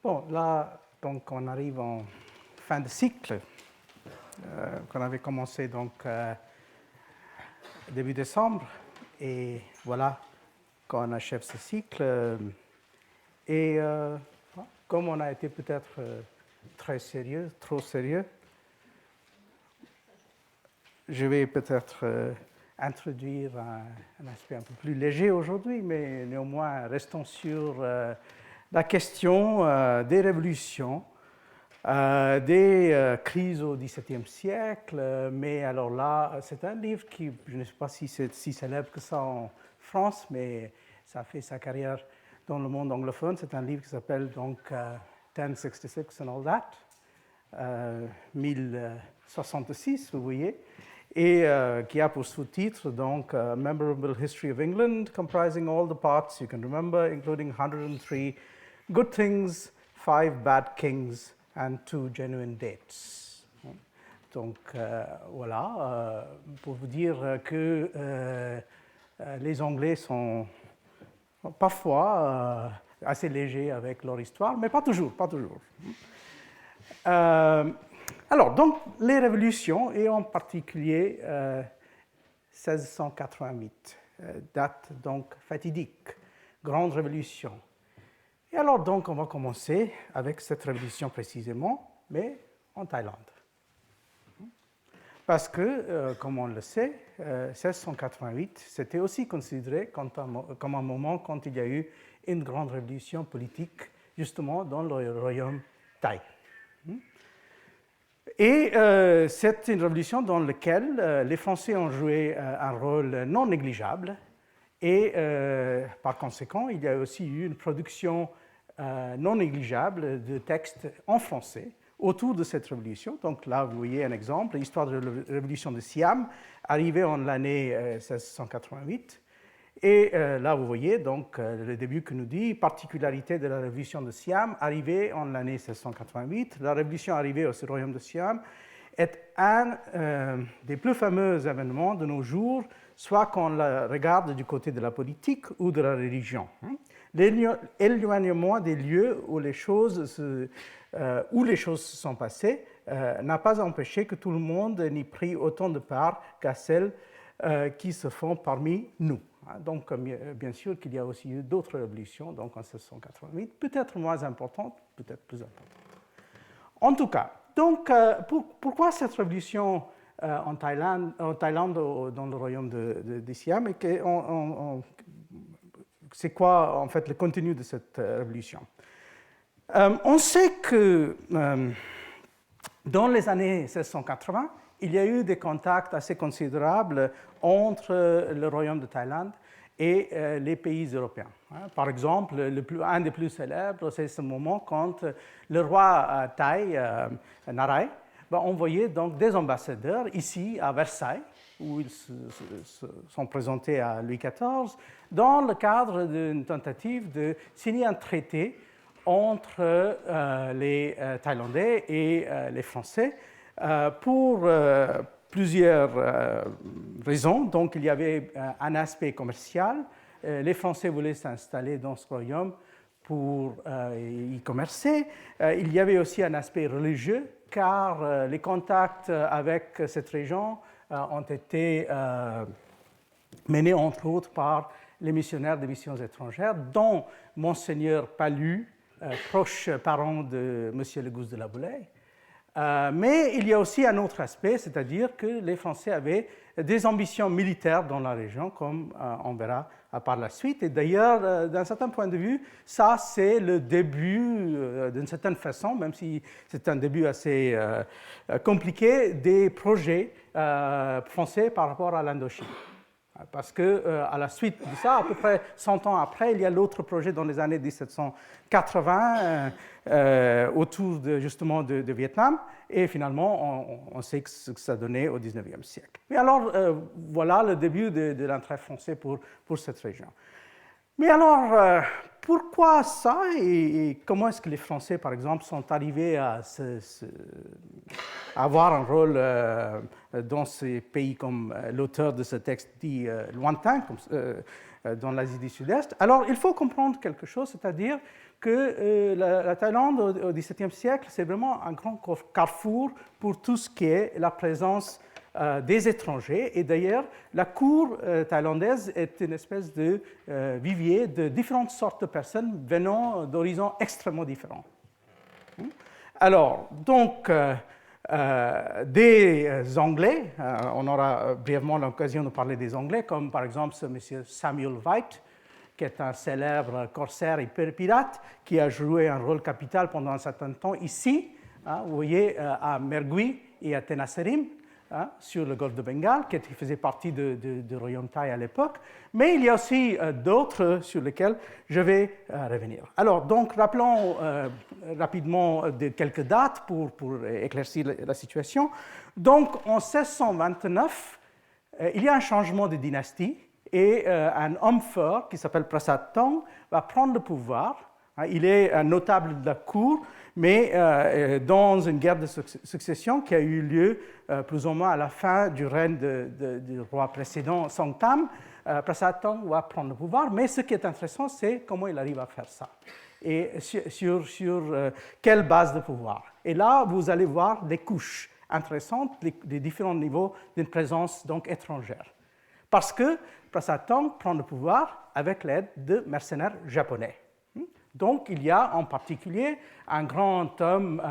Bon, là, donc, on arrive en fin de cycle qu'on avait commencé donc début décembre, et voilà qu'on achève ce cycle. Et comme on a été peut-être très sérieux, trop sérieux, je vais peut-être introduire un aspect un peu plus léger aujourd'hui, mais néanmoins restons sur la question des révolutions, des crises au XVIIe siècle. Mais alors là, c'est un livre qui, je ne sais pas si c'est si célèbre que ça en France, mais ça a fait sa carrière dans le monde anglophone. C'est un livre qui s'appelle donc 1066 and All That, 1066, vous voyez, et qui a pour sous-titre donc Memorable History of England, comprising all the parts you can remember, including 103 good things, 5 bad kings, and 2 genuine dates. Donc voilà, pour vous dire que les Anglais sont parfois assez légers avec leur histoire, mais pas toujours, pas toujours. Alors, donc, les révolutions, et en particulier 1688, date donc fatidique, grande révolution. Et alors, donc, on va commencer avec cette révolution précisément, mais en Thaïlande. Parce que, comme on le sait, 1688, c'était aussi considéré comme un moment quand il y a eu une grande révolution politique, justement, dans le royaume thaï. Et c'est une révolution dans laquelle les Français ont joué un rôle non négligeable. Et par conséquent, il y a aussi eu une production non négligeable de textes en français autour de cette révolution. Donc là, vous voyez un exemple, l'histoire de la révolution de Siam, arrivée en l'année 1688. Et là, vous voyez donc le début que nous dit, particularité de la révolution de Siam, arrivée en l'année 1688. La révolution arrivée au royaume de Siam est un des plus fameux événements de nos jours, soit qu'on la regarde du côté de la politique ou de la religion. L'éloignement des lieux où les choses se sont passées n'a pas empêché que tout le monde n'y prit autant de part qu'à celles qui se font parmi nous. Donc, bien sûr qu'il y a aussi eu d'autres révolutions, donc en 1688, peut-être moins importantes, peut-être plus importantes. En tout cas, donc, pourquoi cette révolution en Thaïlande, dans le royaume de Siam, et c'est quoi en fait le contenu de cette révolution? On sait que dans les années 1680, il y a eu des contacts assez considérables entre le royaume de Thaïlande et les pays européens. Par exemple, un des plus célèbres, c'est ce moment quand le roi thaï, Narai, va envoyer donc des ambassadeurs ici à Versailles, où ils se sont présentés à Louis XIV, dans le cadre d'une tentative de signer un traité entre les Thaïlandais et les Français pour plusieurs raisons. Donc, il y avait un aspect commercial. Les Français voulaient s'installer dans ce royaume pour y commercer. Il y avait aussi un aspect religieux, car les contacts avec cette région ont été menés, entre autres, par les missionnaires des missions étrangères, dont Monseigneur Palu, proche parent de M. Legousse de la Boulaye. Mais il y a aussi un autre aspect, c'est-à-dire que les Français avaient des ambitions militaires dans la région, comme on verra par la suite. Et d'ailleurs, d'un certain point de vue, ça c'est le début, d'une certaine façon, même si c'est un début assez compliqué, des projets français par rapport à l'Indochine. Parce qu'à la suite de ça, à peu près 100 ans après, il y a l'autre projet dans les années 1780 autour justement de Vietnam. Et finalement, on sait ce que ça donnait au XIXe siècle. Mais alors, voilà le début de l'intérêt français pour cette région. Mais alors, pourquoi ça et comment est-ce que les Français, par exemple, sont arrivés à avoir un rôle dans ces pays comme l'auteur de ce texte dit lointain, dans l'Asie du Sud-Est? Alors, il faut comprendre quelque chose, c'est-à-dire que la Thaïlande au XVIIe siècle, c'est vraiment un grand carrefour pour tout ce qui est la présence des étrangers. Et d'ailleurs, la cour thaïlandaise est une espèce de vivier de différentes sortes de personnes venant d'horizons extrêmement différents. Alors, donc, des Anglais, on aura brièvement l'occasion de parler des Anglais, comme par exemple ce monsieur Samuel White, qui est un célèbre corsaire et pirate, qui a joué un rôle capital pendant un certain temps ici, vous voyez, à Mergui et à Tenasserim, sur le golfe de Bengale, qui faisait partie du royaume thaï à l'époque. Mais il y a aussi d'autres sur lesquels je vais revenir. Alors, donc, rappelons rapidement quelques dates pour éclaircir la situation. Donc, en 1629, il y a un changement de dynastie et un homme fort qui s'appelle Prasad Thong va prendre le pouvoir. Il est un notable de la cour, mais dans une guerre de succession qui a eu lieu plus ou moins à la fin du règne du roi précédent, Songtam, Prasad Thong va prendre le pouvoir. Mais ce qui est intéressant, c'est comment il arrive à faire ça et sur quelle base de pouvoir. Et là, vous allez voir des couches intéressantes, des différents niveaux d'une présence donc étrangère. Parce que Prasad Thong prend le pouvoir avec l'aide de mercenaires japonais. Donc, il y a en particulier un grand homme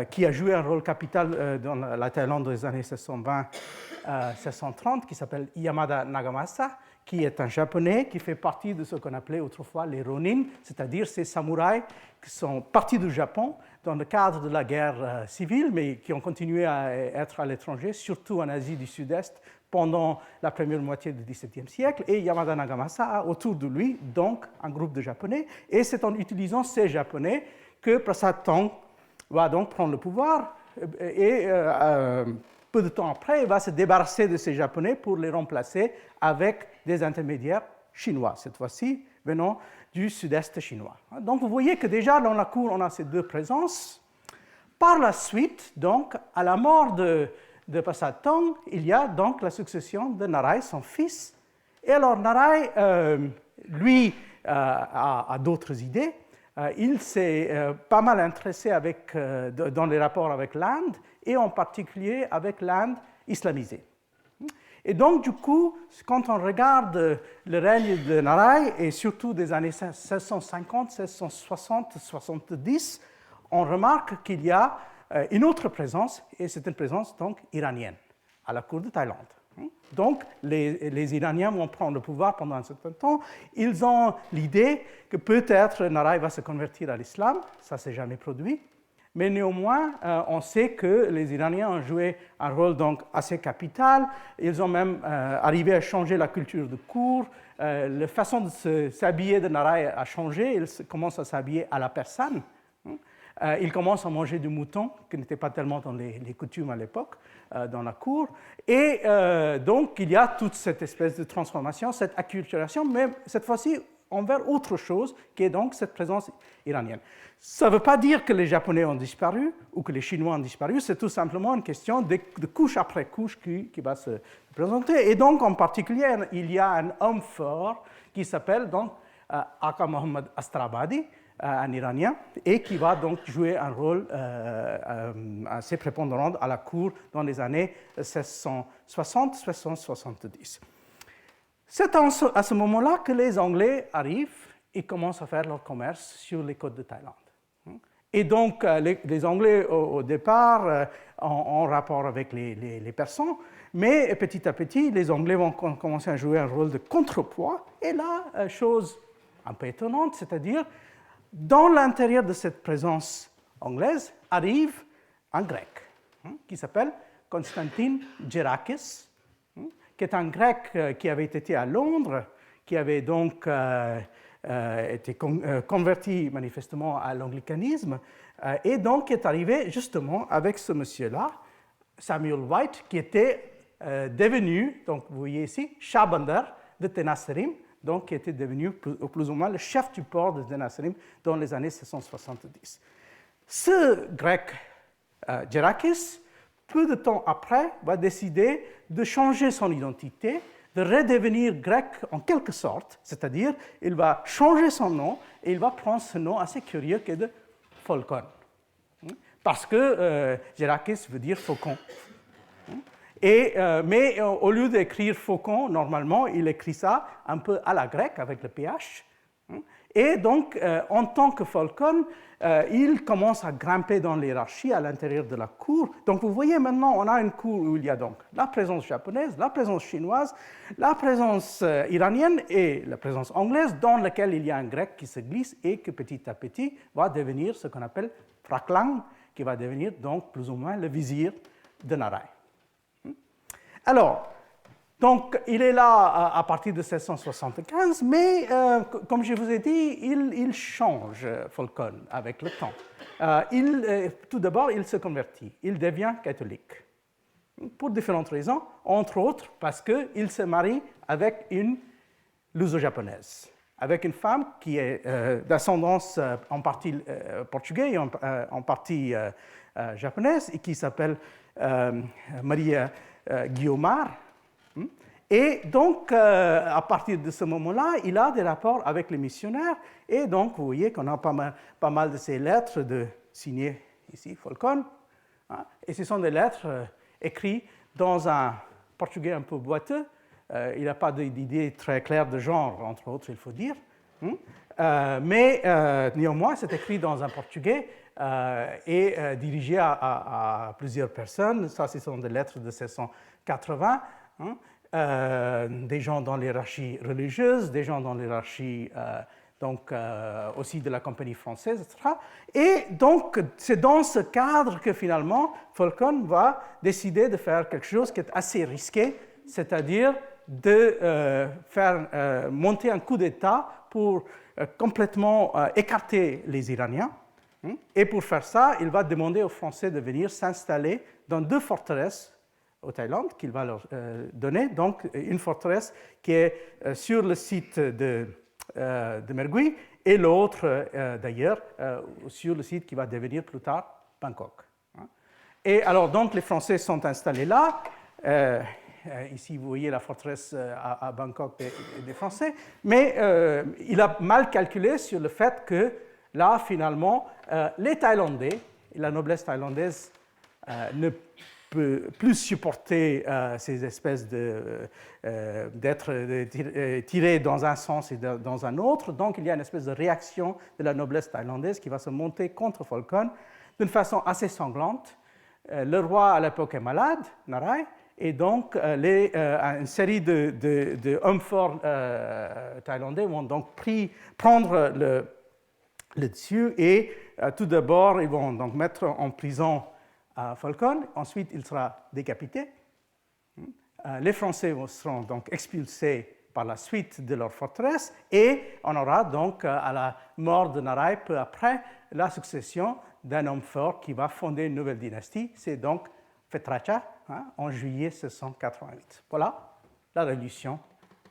qui a joué un rôle capital dans la Thaïlande des années 1620-1630, qui s'appelle Yamada Nagamasa, qui est un Japonais qui fait partie de ce qu'on appelait autrefois les Ronin, c'est-à-dire ces samouraïs qui sont partis du Japon dans le cadre de la guerre civile, mais qui ont continué à être à l'étranger, surtout en Asie du Sud-Est, pendant la première moitié du XVIIe siècle, et Yamada Nagamasa a autour de lui donc un groupe de Japonais, et c'est en utilisant ces Japonais que Prasad Thong va donc prendre le pouvoir, et peu de temps après, il va se débarrasser de ces Japonais pour les remplacer avec des intermédiaires chinois, cette fois-ci venant du sud-est chinois. Donc vous voyez que déjà dans la cour, on a ces deux présences. Par la suite, donc, à la mort de Prasad Thong, il y a donc la succession de Narai, son fils. Et alors Narai, lui, a d'autres idées. Il s'est pas mal intéressé dans les rapports avec l'Inde, et en particulier avec l'Inde islamisée. Et donc, du coup, quand on regarde le règne de Narai, et surtout des années 1650, 1660, 1670, on remarque qu'il y a une autre présence, et c'est une présence donc iranienne, à la cour de Thaïlande. Donc, les Iraniens vont prendre le pouvoir pendant un certain temps. Ils ont l'idée que peut-être Narai va se convertir à l'islam, ça ne s'est jamais produit. Mais néanmoins, on sait que les Iraniens ont joué un rôle donc assez capital. Ils ont même arrivé à changer la culture de cour. La façon de s'habiller de Narai a changé. Ils commencent à s'habiller à la persane. Ils commencent à manger du mouton, qui n'était pas tellement dans les coutumes à l'époque, dans la cour. Et donc, il y a toute cette espèce de transformation, cette acculturation, mais cette fois-ci envers autre chose, qui est donc cette présence iranienne. Ça ne veut pas dire que les Japonais ont disparu ou que les Chinois ont disparu, c'est tout simplement une question de couche après couche qui va se présenter. Et donc, en particulier, il y a un homme fort qui s'appelle donc Aka Mohammad Astrabadi, un Iranien, et qui va donc jouer un rôle assez prépondérant à la cour dans les années 1660-1670. C'est à ce moment-là que les Anglais arrivent et commencent à faire leur commerce sur les côtes de Thaïlande. Et donc, les Anglais, au départ, ont rapport avec les Persans, mais petit à petit, les Anglais vont commencer à jouer un rôle de contrepoids. Et là, chose un peu étonnante, c'est-à-dire, dans l'intérieur de cette présence anglaise, arrive un Grec qui s'appelle Constantin Gerakis, qui est un Grec qui avait été à Londres, qui avait donc été converti manifestement à l'anglicanisme, et donc qui est arrivé justement avec ce monsieur-là, Samuel White, qui était devenu, donc vous voyez ici, Shahbandar de Tenasserim, donc, qui était devenu plus ou moins le chef du port de Tenasserim dans les années 770. Ce grec, Gerakis, peu de temps après, va décider de changer son identité, de redevenir grec en quelque sorte, c'est-à-dire il va changer son nom et il va prendre ce nom assez curieux qui est de Pholkon. Parce que Gerakis veut dire faucon. Mais au lieu d'écrire faucon, normalement, il écrit ça un peu à la grecque avec le PH. Et donc, en tant que Pholkon, il commence à grimper dans l'hiérarchie à l'intérieur de la cour. Donc, vous voyez maintenant, on a une cour où il y a donc la présence japonaise, la présence chinoise, la présence iranienne et la présence anglaise, dans laquelle il y a un grec qui se glisse et qui, petit à petit, va devenir ce qu'on appelle Phraklang, qui va devenir donc plus ou moins le vizir de Narai. Alors, donc, il est là à partir de 1675, mais comme je vous ai dit, il change, Pholkon, avec le temps. Tout d'abord, il se convertit, il devient catholique, pour différentes raisons, entre autres parce qu'il se marie avec une luso-japonaise, avec une femme qui est d'ascendance en partie portugaise et en partie japonaise, et qui s'appelle Maria Guiomar. Et donc, à partir de ce moment-là, il a des rapports avec les missionnaires. Et donc, vous voyez qu'on a pas mal de ces lettres signées ici, Pholkon. Et ce sont des lettres écrites dans un portugais un peu boiteux. Il n'a pas d'idée très claire de genre, entre autres, il faut dire. Mais néanmoins, c'est écrit dans un portugais et dirigé à plusieurs personnes. Ça, ce sont des lettres de 1680. Des gens dans l'hiérarchie religieuse, des gens dans l'hiérarchie aussi de la compagnie française, etc. Et donc, c'est dans ce cadre que finalement, Pholkon va décider de faire quelque chose qui est assez risqué, c'est-à-dire de faire monter un coup d'État pour complètement écarter les Iraniens. Et pour faire ça, il va demander aux Français de venir s'installer dans 2 forteresses au Thaïlande qu'il va leur donner. Donc, une forteresse qui est sur le site de Mergui et l'autre, d'ailleurs, sur le site qui va devenir plus tard Bangkok. Et alors, donc, les Français sont installés là. Ici, vous voyez la forteresse à Bangkok des Français. Mais il a mal calculé sur le fait que là, finalement, les Thaïlandais, la noblesse thaïlandaise ne peut plus supporter ces espèces d'être tirés dans un sens et dans un autre. Donc, il y a une espèce de réaction de la noblesse thaïlandaise qui va se monter contre Pholkon d'une façon assez sanglante. Le roi, à l'époque, est malade, Narai, et donc une série de hommes forts thaïlandais vont donc prendre le dessus et tout d'abord, ils vont donc mettre en prison Pholkon, ensuite il sera décapité. Les Français seront donc expulsés par la suite de leur forteresse et on aura donc à la mort de Narai peu après la succession d'un homme fort qui va fonder une nouvelle dynastie, c'est donc Phetracha en juillet 1688. Voilà la révolution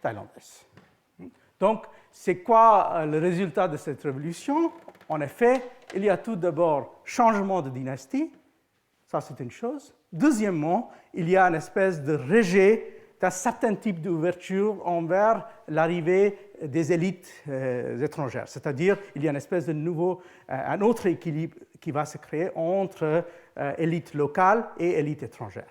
thaïlandaise. Donc, c'est quoi le résultat de cette révolution? En effet, il y a tout d'abord changement de dynastie. Ça, c'est une chose. Deuxièmement, il y a une espèce de rejet d'un certain type d'ouverture envers l'arrivée des élites étrangères. C'est-à-dire, il y a une espèce de un autre équilibre qui va se créer entre élite locale et élite étrangère.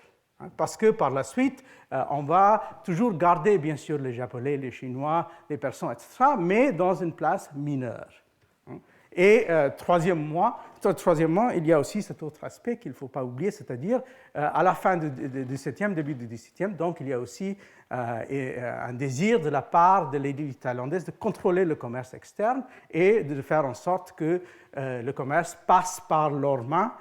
Parce que par la suite, on va toujours garder, bien sûr, les Japonais, les Chinois, les Persans, etc., mais dans une place mineure. Et troisièmement, il y a aussi cet autre aspect qu'il ne faut pas oublier, c'est-à-dire à la fin du XVIIe, début du XVIIe, donc il y a aussi un désir de la part de l'élite thaïlandaise de contrôler le commerce externe et de faire en sorte que le commerce passe par leurs mains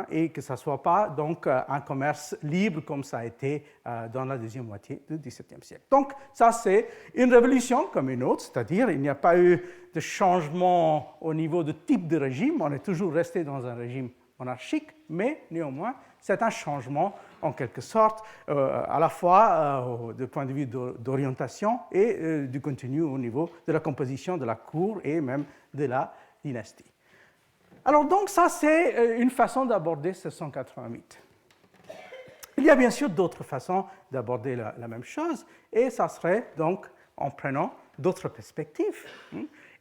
et que ça ne soit pas donc un commerce libre comme ça a été dans la deuxième moitié du XVIIe siècle. Donc ça c'est une révolution comme une autre, c'est-à-dire il n'y a pas eu de changement au niveau de type de régime, on est toujours resté dans un régime monarchique, mais néanmoins c'est un changement en quelque sorte, à la fois du point de vue d'orientation et du contenu au niveau de la composition de la cour et même de la dynastie. Alors donc ça, c'est une façon d'aborder 1688. Il y a bien sûr d'autres façons d'aborder la même chose, et ça serait donc en prenant d'autres perspectives.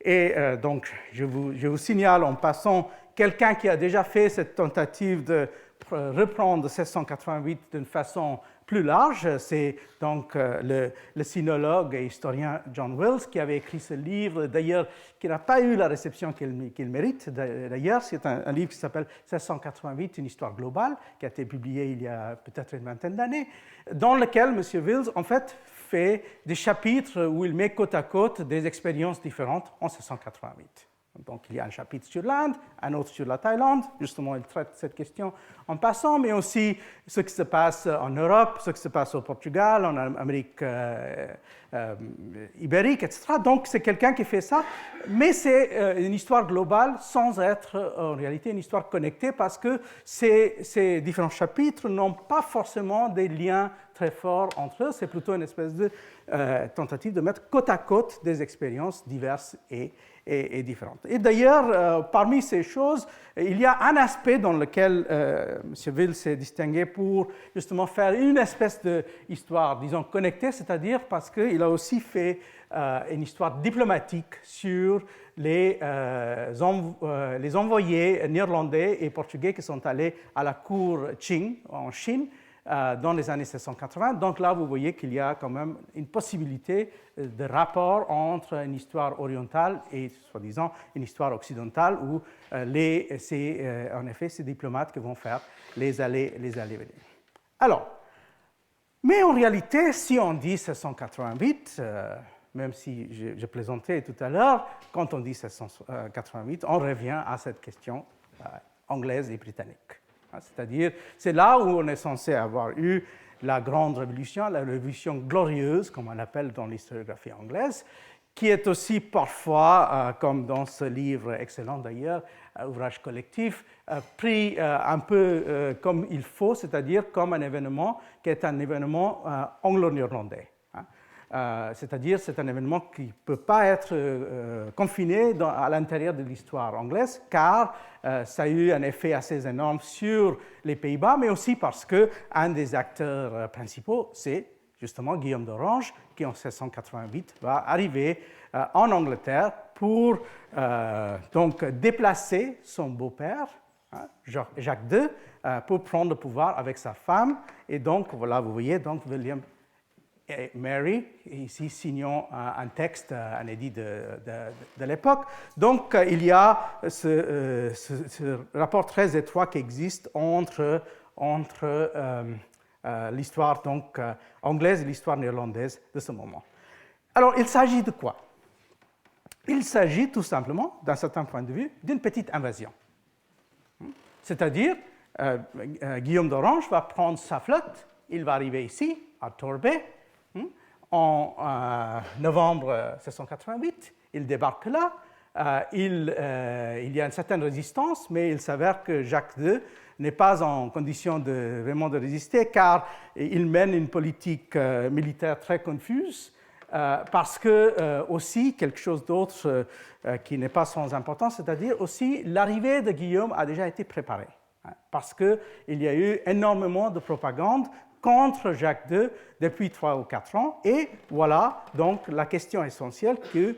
Et donc, je vous signale en passant quelqu'un qui a déjà fait cette tentative de reprendre 1688 d'une façon plus large, c'est donc le sinologue et historien John Wills qui avait écrit ce livre, d'ailleurs, qui n'a pas eu la réception qu'il mérite. D'ailleurs, c'est un livre qui s'appelle 1688, une histoire globale, qui a été publié il y a peut-être une vingtaine d'années, dans lequel M. Wills, en fait, fait des chapitres où il met côte à côte des expériences différentes en 1688. Donc, il y a un chapitre sur l'Inde, un autre sur la Thaïlande. Justement, il traite cette question en passant, mais aussi ce qui se passe en Europe, ce qui se passe au Portugal, en Amérique ibérique, etc. Donc, c'est quelqu'un qui fait ça, mais c'est une histoire globale sans être en réalité une histoire connectée parce que ces différents chapitres n'ont pas forcément des liens très forts entre eux. C'est plutôt une espèce de tentative de mettre côte à côte des expériences diverses et différentes. Et d'ailleurs, parmi ces choses, il y a un aspect dans lequel M. Wills s'est distingué pour justement faire une espèce d'histoire, disons, connectée, c'est-à-dire parce qu'il a aussi fait une histoire diplomatique sur les envoyés néerlandais et portugais qui sont allés à la cour Qing en Chine dans les années 1680. Donc là, vous voyez qu'il y a quand même une possibilité de rapport entre une histoire orientale et, soi-disant, une histoire occidentale où c'est en effet ces diplomates qui vont faire les allées-venues. Alors, mais en réalité, si on dit 1688, même si je plaisantais tout à l'heure, quand on dit 1688, on revient à cette question anglaise et britannique. C'est-à-dire, c'est là où on est censé avoir eu la grande révolution, la révolution glorieuse, comme on l'appelle dans l'historiographie anglaise, qui est aussi parfois, comme dans ce livre excellent d'ailleurs, ouvrage collectif, pris un peu comme il faut, c'est-à-dire comme un événement qui est un événement anglo-néerlandais. C'est-à-dire c'est un événement qui ne peut pas être confiné à l'intérieur de l'histoire anglaise, car ça a eu un effet assez énorme sur les Pays-Bas, mais aussi parce qu'un des acteurs principaux, c'est justement Guillaume d'Orange, qui en 1688 va arriver en Angleterre pour donc déplacer son beau-père, Jacques II, pour prendre le pouvoir avec sa femme. Et donc, voilà, vous voyez, donc William et Mary, ici signant un texte, un édit de l'époque. Donc, il y a ce rapport très étroit qui existe entre l'histoire donc, anglaise et l'histoire néerlandaise de ce moment. Alors, il s'agit de quoi? Il s'agit tout simplement, d'un certain point de vue, d'une petite invasion. C'est-à-dire, Guillaume d'Orange va prendre sa flotte, il va arriver ici, à Torbay, en novembre 1688, il débarque là, il y a une certaine résistance, mais il s'avère que Jacques II n'est pas en condition vraiment de résister, car il mène une politique militaire très confuse, parce que aussi quelque chose d'autre qui n'est pas sans importance, c'est-à-dire aussi l'arrivée de Guillaume a déjà été préparée, parce qu'il y a eu énormément de propagande contre Jacques II depuis 3 ou 4 ans. Et voilà donc la question essentielle qui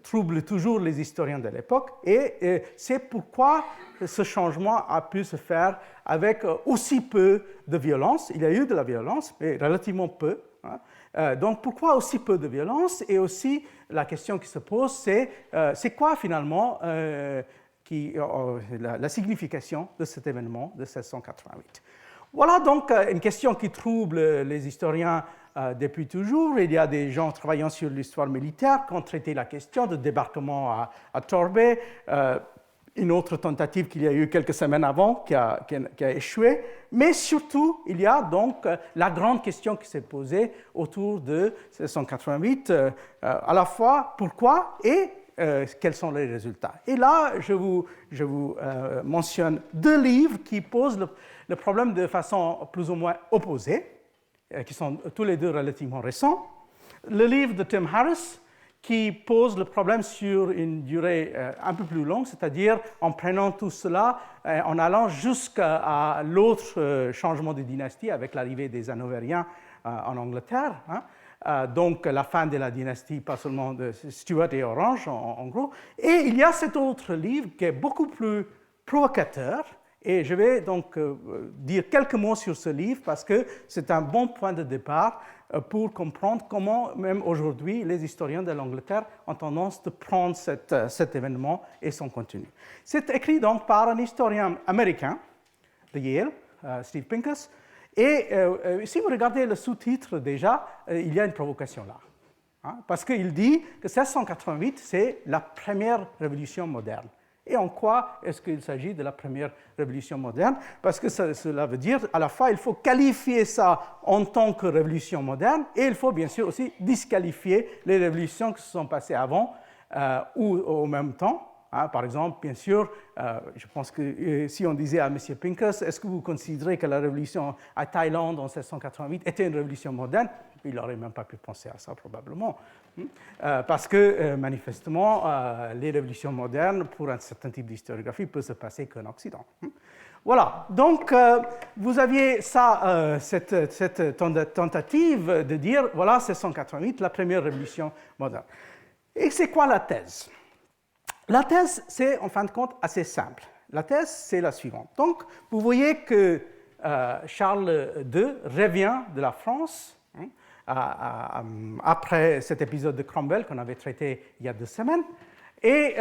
trouble toujours les historiens de l'époque. Et c'est pourquoi ce changement a pu se faire avec aussi peu de violence. Il y a eu de la violence, mais relativement peu. Donc pourquoi aussi peu de violence? Et aussi la question qui se pose, c'est quoi finalement la signification de cet événement de 1688? Voilà donc une question qui trouble les historiens depuis toujours. Il y a des gens travaillant sur l'histoire militaire qui ont traité la question de débarquement à Torbay, une autre tentative qu'il y a eu quelques semaines avant qui a échoué. Mais surtout, il y a donc la grande question qui s'est posée autour de 1688, à la fois pourquoi et quels sont les résultats. Et là, je vous mentionne 2 livres qui posent le problème de façon plus ou moins opposée, qui sont tous les deux relativement récents. Le livre de Tim Harris, qui pose le problème sur une durée un peu plus longue, c'est-à-dire en prenant tout cela, en allant jusqu'à l'autre changement de dynastie avec l'arrivée des Hanovériens en Angleterre. Donc la fin de la dynastie, pas seulement de Stuart et Orange, en gros. Et il y a cet autre livre qui est beaucoup plus provocateur, et je vais donc dire quelques mots sur ce livre parce que c'est un bon point de départ pour comprendre comment, même aujourd'hui, les historiens de l'Angleterre ont tendance de prendre cet événement et son contenu. C'est écrit donc par un historien américain de Yale, Steve Pincus, et si vous regardez le sous-titre déjà, il y a une provocation là. Parce qu'il dit que 1688, c'est la première révolution moderne. Et en quoi est-ce qu'il s'agit de la première révolution moderne? Parce que cela veut dire, à la fois, il faut qualifier ça en tant que révolution moderne, et il faut bien sûr aussi disqualifier les révolutions qui se sont passées avant ou au même temps. Par exemple, bien sûr, je pense que si on disait à M. Pincus, est-ce que vous considérez que la révolution à Thaïlande en 1688 était une révolution moderne? Il n'aurait même pas pu penser à ça probablement. Parce que manifestement, les révolutions modernes, pour un certain type d'historiographie, peuvent se passer qu'en Occident. Voilà, donc vous aviez ça, cette tentative de dire, voilà, 1688, la première révolution moderne. Et c'est quoi la thèse? La thèse, c'est en fin de compte assez simple. La thèse, c'est la suivante. Donc, vous voyez que Charles II revient de la France après cet épisode de Cromwell qu'on avait traité il y a 2 semaines. Et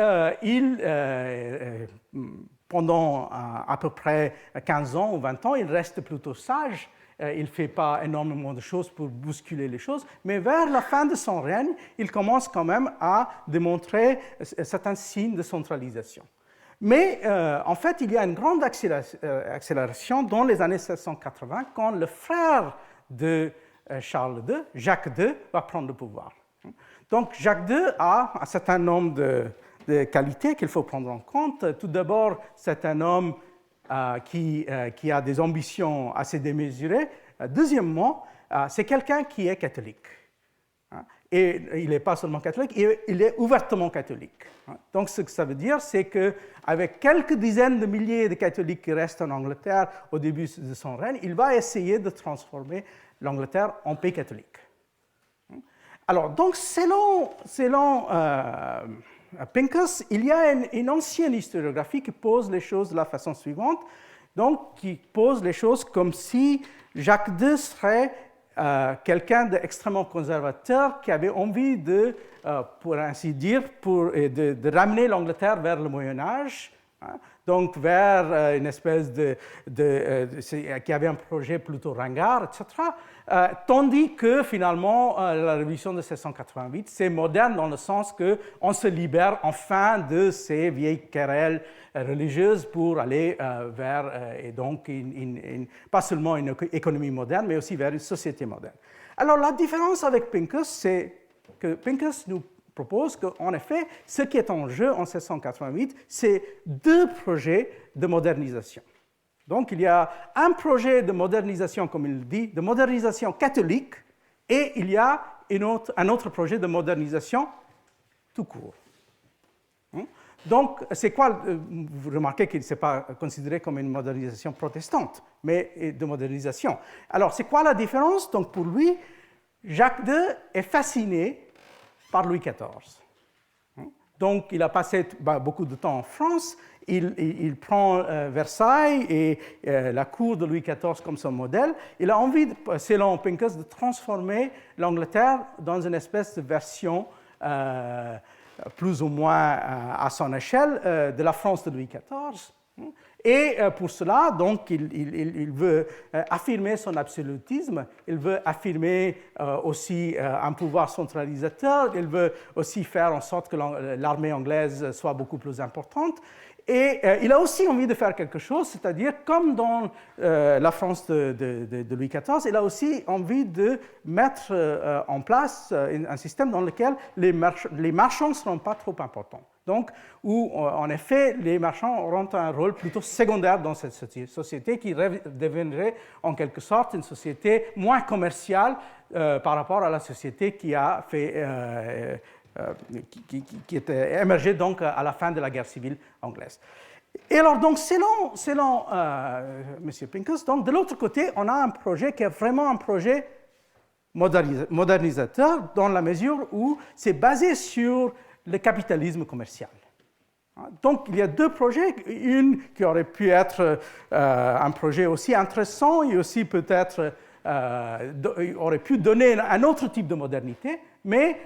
pendant à peu près 15 ans ou 20 ans, il reste plutôt sage. Il ne fait pas énormément de choses pour bousculer les choses, mais vers la fin de son règne, il commence quand même à démontrer certains signes de centralisation. Mais en fait, il y a une grande accélération dans les années 1680 quand le frère de Charles II, Jacques II, va prendre le pouvoir. Donc Jacques II a un certain nombre de qualités qu'il faut prendre en compte. Tout d'abord, c'est un homme qui a des ambitions assez démesurées. Deuxièmement, c'est quelqu'un qui est catholique. Et il n'est pas seulement catholique, il est ouvertement catholique. Donc ce que ça veut dire, c'est qu'avec quelques dizaines de milliers de catholiques qui restent en Angleterre au début de son règne, il va essayer de transformer l'Angleterre en pays catholique. Alors, donc, selon Pincus, il y a une ancienne historiographie qui pose les choses de la façon suivante, donc qui pose les choses comme si Jacques II serait quelqu'un d'extrêmement conservateur qui avait envie de, pour ainsi dire, de ramener l'Angleterre vers le Moyen-Âge, donc vers une espèce qui avait un projet plutôt ringard, etc. Tandis que finalement, la révolution de 1688, c'est moderne dans le sens qu'on se libère enfin de ces vieilles querelles religieuses pour aller vers, et donc, pas seulement une économie moderne, mais aussi vers une société moderne. Alors, la différence avec Pincus, c'est que Pincus nous propose qu'en effet, ce qui est en jeu en 1688, c'est 2 projets de modernisation. Donc, il y a un projet de modernisation, comme il dit, de modernisation catholique, et il y a un autre projet de modernisation tout court. Donc, c'est quoi? Vous remarquez qu'il ne s'est pas considéré comme une modernisation protestante, mais de modernisation. Alors, c'est quoi la différence? Donc, pour lui, Jacques II est fasciné par Louis XIV. Donc, il a passé beaucoup de temps en France. Il prend Versailles et la cour de Louis XIV comme son modèle. Il a envie, selon Pincus, de transformer l'Angleterre dans une espèce de version plus ou moins à son échelle de la France de Louis XIV. Et pour cela, donc, il veut affirmer son absolutisme, il veut affirmer aussi un pouvoir centralisateur, il veut aussi faire en sorte que l'armée anglaise soit beaucoup plus importante. Et il a aussi envie de faire quelque chose, c'est-à-dire, comme dans la France de Louis XIV, il a aussi envie de mettre en place un système dans lequel les marchands ne seront pas trop importants. Donc, où, en effet, les marchands auront un rôle plutôt secondaire dans cette société qui deviendrait en quelque sorte une société moins commerciale par rapport à la société qui a fait, qui était émergée donc à la fin de la guerre civile anglaise. Et alors, donc, selon M. Pincus, donc, de l'autre côté, on a un projet qui est vraiment un projet modernisateur dans la mesure où c'est basé sur le capitalisme commercial. Donc, il y a deux projets, une qui aurait pu être un projet aussi intéressant et aussi peut-être aurait pu donner un autre type de modernité, mais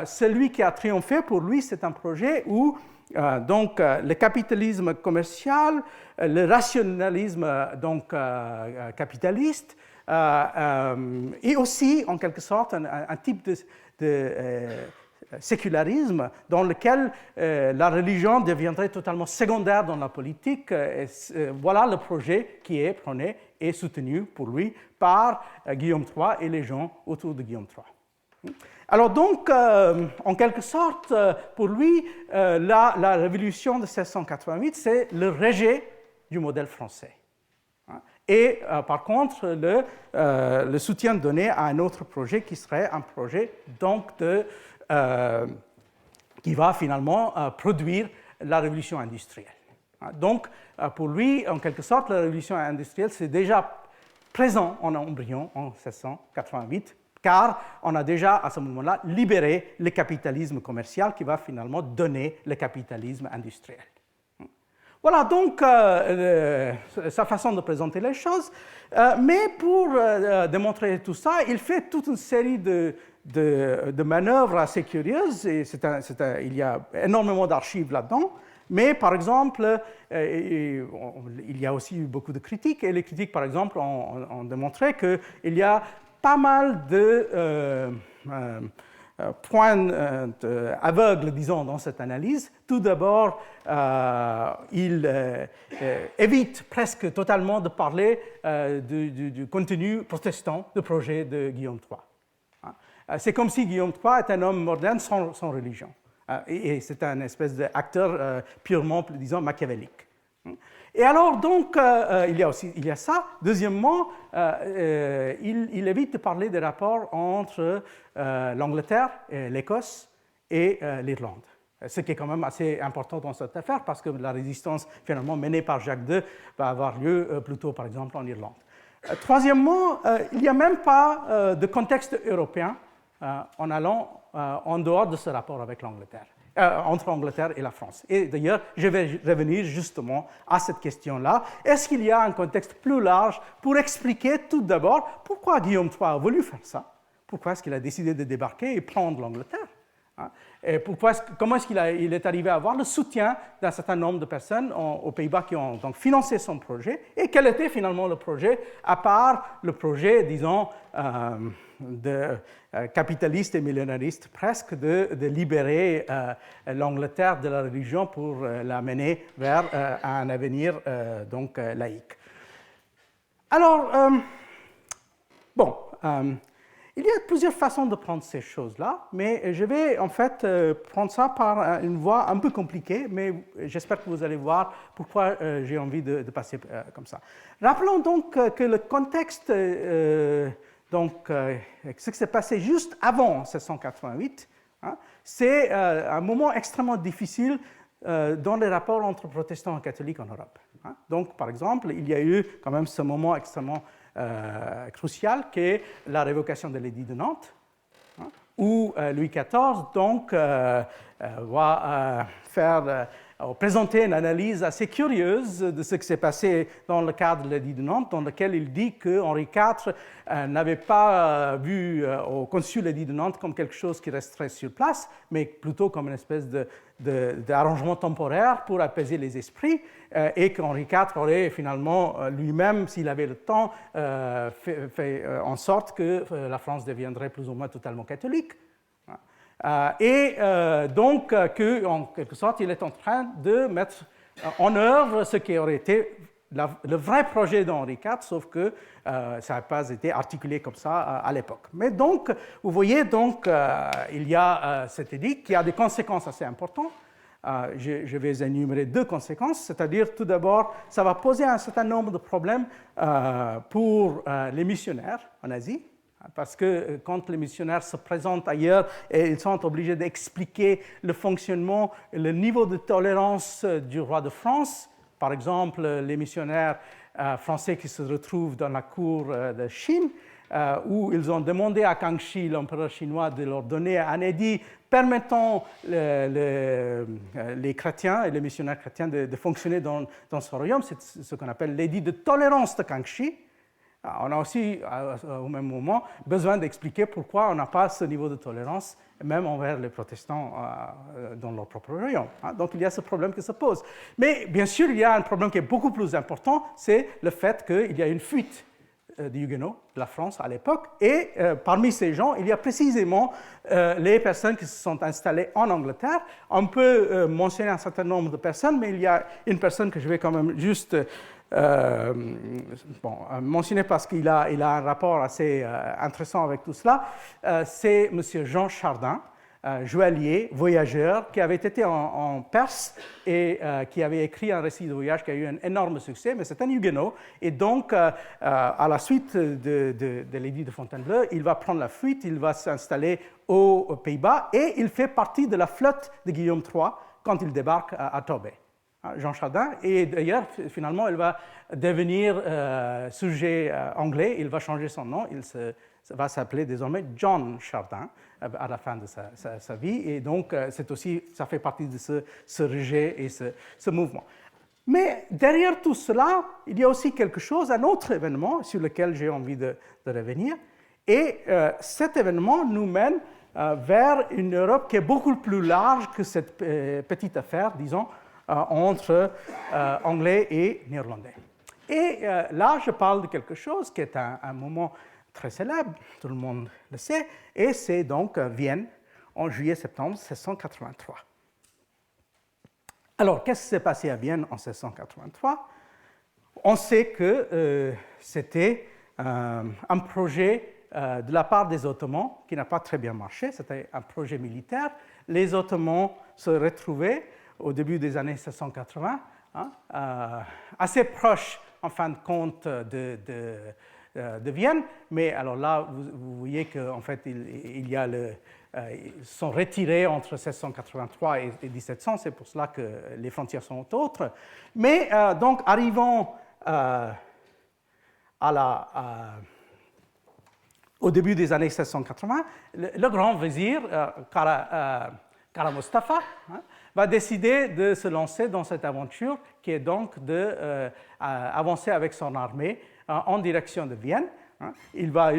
celui qui a triomphé pour lui, c'est un projet où donc, le capitalisme commercial, le rationalisme donc, capitaliste, et aussi, en quelque sorte, un type de sécularisme dans lequel la religion deviendrait totalement secondaire dans la politique. Voilà le projet qui est prôné et soutenu pour lui par Guillaume III et les gens autour de Guillaume III. Alors donc, en quelque sorte, pour lui, la révolution de 1688, c'est le rejet du modèle français. Et par contre, le soutien donné à un autre projet qui serait un projet donc qui va finalement produire la révolution industrielle. Donc, pour lui, en quelque sorte, la révolution industrielle, c'est déjà présent en embryon en 1688, car on a déjà, à ce moment-là, libéré le capitalisme commercial qui va finalement donner le capitalisme industriel. Voilà donc sa façon de présenter les choses. Mais pour démontrer tout ça, il fait toute une série de manœuvres assez curieuses. Et il y a énormément d'archives là-dedans. Mais par exemple, il y a aussi eu beaucoup de critiques. Et les critiques, par exemple, ont démontré qu'il y a pas mal de points aveugles, disons, dans cette analyse. Tout d'abord, il évite presque totalement de parler du contenu protestant du projet de Guillaume III. C'est comme si Guillaume III était un homme moderne sans religion. Et c'est un espèce d'acteur purement, disons, machiavélique. Et alors, donc, il y a ça. Deuxièmement, il évite de parler des rapports entre l'Angleterre, l'Écosse et l'Irlande. Ce qui est quand même assez important dans cette affaire parce que la résistance, finalement, menée par Jacques II va avoir lieu plutôt, par exemple, en Irlande. Troisièmement, il n'y a même pas de contexte européen en allant en dehors de ce rapport avec l'Angleterre. Entre l'Angleterre et la France. Et d'ailleurs, je vais revenir justement à cette question-là. Est-ce qu'il y a un contexte plus large pour expliquer tout d'abord pourquoi Guillaume III a voulu faire ça? Pourquoi est-ce qu'il a décidé de débarquer et prendre l'Angleterre? Et comment est-ce qu'il est arrivé à avoir le soutien d'un certain nombre de personnes aux Pays-Bas qui ont donc financé son projet? Et quel était finalement le projet, à part le projet, disons, capitaliste et millionnairiste presque, de libérer l'Angleterre de la religion pour la mener vers un avenir donc laïque. Alors, bon, il y a plusieurs façons de prendre ces choses-là, mais je vais en fait prendre ça par une voie un peu compliquée, mais j'espère que vous allez voir pourquoi j'ai envie de passer comme ça. Rappelons donc que le contexte, donc ce qui s'est passé juste avant 1688, c'est un moment extrêmement difficile dans les rapports entre protestants et catholiques en Europe. Donc, par exemple, il y a eu quand même ce moment extrêmement crucial qui est la révocation de l'édit de Nantes, où Louis XIV donc, va présenter une analyse assez curieuse de ce qui s'est passé dans le cadre de l'édit de Nantes, dans lequel il dit que Henri IV n'avait pas vu ou conçu l'édit de Nantes comme quelque chose qui resterait sur place, mais plutôt comme une espèce d'arrangement temporaire pour apaiser les esprits, et qu'Henri IV aurait finalement lui-même, s'il avait le temps, fait en sorte que la France deviendrait plus ou moins totalement catholique. Et donc, qu'en quelque sorte, il est en train de mettre en œuvre ce qui aurait été le vrai projet d'Henri IV, sauf que ça n'a pas été articulé comme ça à l'époque. Mais donc, vous voyez, donc, il y a cet édit qui a des conséquences assez importantes. je vais énumérer deux conséquences, c'est-à-dire tout d'abord, ça va poser un certain nombre de problèmes pour les missionnaires en Asie, parce que quand les missionnaires se présentent ailleurs, et ils sont obligés d'expliquer le fonctionnement, le niveau de tolérance du roi de France. Par exemple, les missionnaires français qui se retrouvent dans la cour de Chine, où ils ont demandé à Kangxi, l'empereur chinois, de leur donner un édit permettant les chrétiens et les missionnaires chrétiens de fonctionner dans ce royaume. C'est ce qu'on appelle l'édit de tolérance de Kangxi. On a aussi, au même moment, besoin d'expliquer pourquoi on n'a pas ce niveau de tolérance, même envers les protestants dans leur propre royaume. Donc, il y a ce problème qui se pose. Mais, bien sûr, il y a un problème qui est beaucoup plus important, c'est le fait qu'il y a une fuite des Huguenots de la France à l'époque. Et parmi ces gens, il y a précisément les personnes qui se sont installées en Angleterre. On peut mentionner un certain nombre de personnes, mais il y a une personne que je vais quand même juste mentionner parce qu'il a un rapport assez intéressant avec tout cela. C'est M. Jean Chardin, joaillier, voyageur, qui avait été en Perse et qui avait écrit un récit de voyage qui a eu un énorme succès, mais c'est un Huguenot. Et donc, à la suite de l'édit de Fontainebleau, il va prendre la fuite, il va s'installer aux Pays-Bas et il fait partie de la flotte de Guillaume III quand il débarque à Torbay. Jean Chardin, et d'ailleurs, finalement, il va devenir sujet anglais, il va changer son nom, il va s'appeler désormais John Chardin à la fin de sa vie, et donc ça fait partie de ce rejet et ce mouvement. Mais derrière tout cela, il y a aussi quelque chose, un autre événement sur lequel j'ai envie de revenir, et cet événement nous mène vers une Europe qui est beaucoup plus large que cette petite affaire, disons, entre anglais et néerlandais. Et là, je parle de quelque chose qui est un moment très célèbre, tout le monde le sait, et c'est donc Vienne en juillet-septembre 1683. Alors, qu'est-ce qui s'est passé à Vienne en 1683 ? On sait que c'était un projet de la part des Ottomans qui n'a pas très bien marché, c'était un projet militaire. Les Ottomans se retrouvaient au début des années 1680, assez proche, en fin de compte, de Vienne. Mais alors là, vous voyez qu'en fait, ils sont retirés entre 1683 et 1700. C'est pour cela que les frontières sont autres. Mais donc, arrivant au début des années 1680, le grand vizir, Kara Mustafa, va décider de se lancer dans cette aventure qui est donc d'avancer avec son armée en direction de Vienne. Il va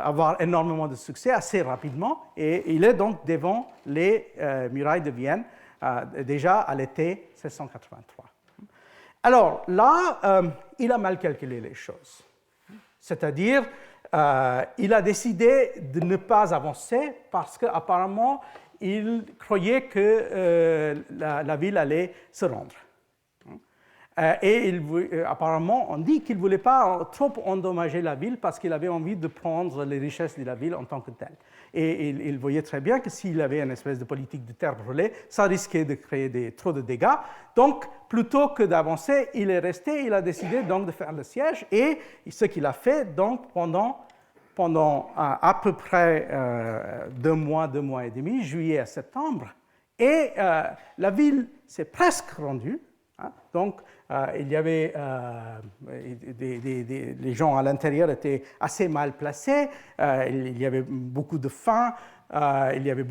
avoir énormément de succès assez rapidement et il est donc devant les murailles de Vienne déjà à l'été 1683. Alors là, il a mal calculé les choses. C'est-à-dire, il a décidé de ne pas avancer parce qu'apparemment, il croyait que la ville allait se rendre. Et apparemment, on dit qu'il ne voulait pas trop endommager la ville parce qu'il avait envie de prendre les richesses de la ville en tant que telle. Et il voyait très bien que s'il avait une espèce de politique de terre brûlée, ça risquait de créer trop de dégâts. Donc, plutôt que d'avancer, il est resté, il a décidé donc de faire le siège. Et ce qu'il a fait donc pendant à peu près 2 mois et demi, juillet à septembre. Et la ville s'est presque rendue. Donc, il y avait les gens à l'intérieur étaient assez mal placés. Il y avait beaucoup de faim. Il y avait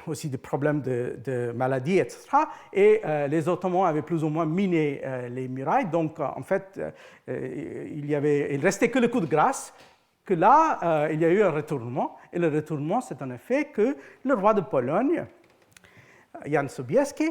aussi de problèmes de maladies, etc. Et les Ottomans avaient plus ou moins miné les murailles. Donc, en fait, il restait que le coup de grâce. Que là, il y a eu un retournement. Et le retournement, c'est en effet que le roi de Pologne, Jan Sobieski,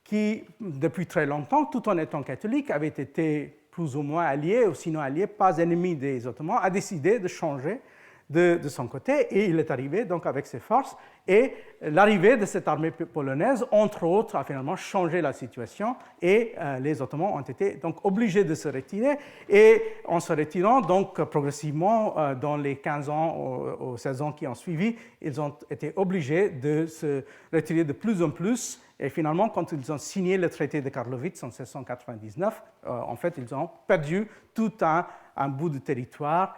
qui, depuis très longtemps, tout en étant catholique, avait été plus ou moins allié, ou sinon allié, pas ennemi des Ottomans, a décidé de changer de son côté, et il est arrivé donc avec ses forces, et l'arrivée de cette armée polonaise, entre autres, a finalement changé la situation, et les Ottomans ont été donc obligés de se retirer, et en se retirant donc progressivement dans les 15 ans ou 16 ans qui ont suivi, ils ont été obligés de se retirer de plus en plus, et finalement, quand ils ont signé le traité de Karlowitz en 1699, en fait, ils ont perdu tout un bout de territoire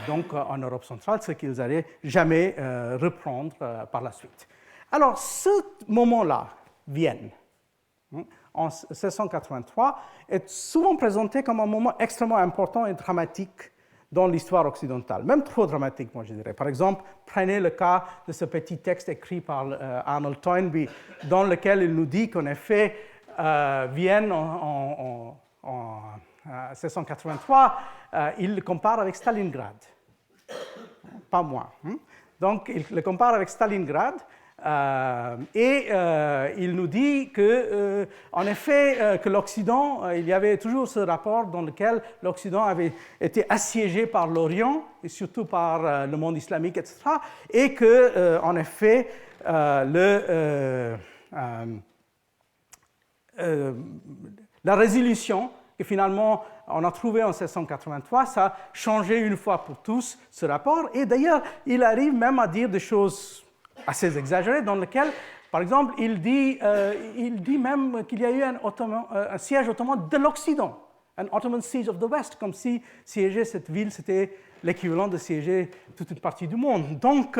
donc en Europe centrale, ce qu'ils n'allaient jamais reprendre par la suite. Alors, ce moment-là, Vienne, en 1683, est souvent présenté comme un moment extrêmement important et dramatique dans l'histoire occidentale, même trop dramatique, moi je dirais. Par exemple, prenez le cas de ce petit texte écrit par Arnold Toynbee, dans lequel il nous dit qu'en effet, Vienne, en 1683, il le compare avec Stalingrad, pas moins. Donc, il le compare avec Stalingrad, et il nous dit que, en effet, que l'Occident, il y avait toujours ce rapport dans lequel l'Occident avait été assiégé par l'Orient, et surtout par le monde islamique, etc., et que, en effet, la résolution que finalement on a trouvée en 1683, ça a changé une fois pour tous ce rapport, et d'ailleurs, il arrive même à dire des choses assez exagéré, dans lequel, par exemple, il dit même qu'il y a eu un siège ottoman de l'Occident, un Ottoman siege of the West, comme si siéger cette ville, c'était l'équivalent de siéger toute une partie du monde. Donc,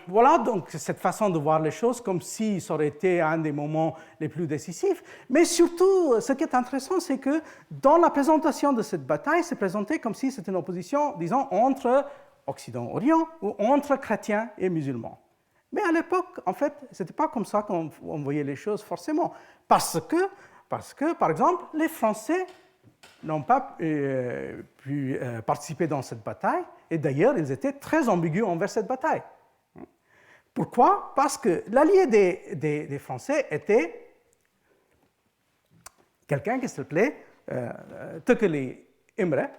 voilà donc cette façon de voir les choses, comme si ça aurait été un des moments les plus décisifs. Mais surtout, ce qui est intéressant, c'est que dans la présentation de cette bataille, c'est présenté comme si c'était une opposition, disons, entre Occident-Orient ou entre chrétiens et musulmans. Mais à l'époque, en fait, ce n'était pas comme ça qu'on voyait les choses forcément. Parce que, par exemple, les Français n'ont pas pu participer dans cette bataille, et d'ailleurs, ils étaient très ambigus envers cette bataille. Pourquoi? Parce que l'allié des Français était quelqu'un qui s'appelait Tököli Imre,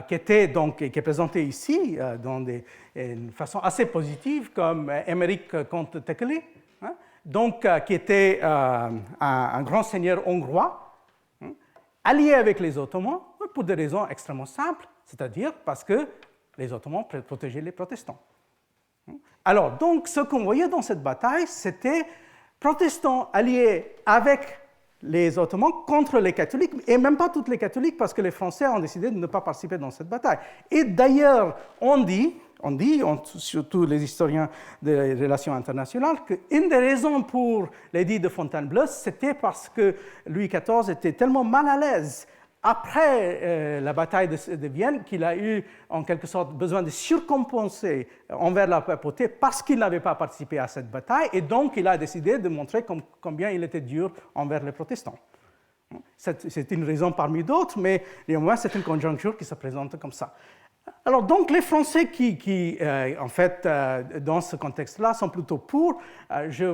qui est présenté ici d'une façon assez positive comme Émeric comte Tököli, donc qui était un grand seigneur hongrois, allié avec les Ottomans pour des raisons extrêmement simples, c'est-à-dire parce que les Ottomans protégeaient les protestants. Alors, donc, ce qu'on voyait dans cette bataille, c'était protestants alliés avec les Ottomans contre les catholiques, et même pas tous les catholiques, parce que les Français ont décidé de ne pas participer dans cette bataille. Et d'ailleurs, on dit, surtout les historiens des relations internationales, qu'une des raisons pour l'édit de Fontainebleau, c'était parce que Louis XIV était tellement mal à l'aise après la bataille de Vienne, qu'il a eu en quelque sorte besoin de surcompenser envers la papauté parce qu'il n'avait pas participé à cette bataille, et donc il a décidé de montrer combien il était dur envers les protestants. C'est une raison parmi d'autres, mais néanmoins c'est une conjoncture qui se présente comme ça. Alors donc les Français qui en fait, dans ce contexte-là, sont plutôt pour. Je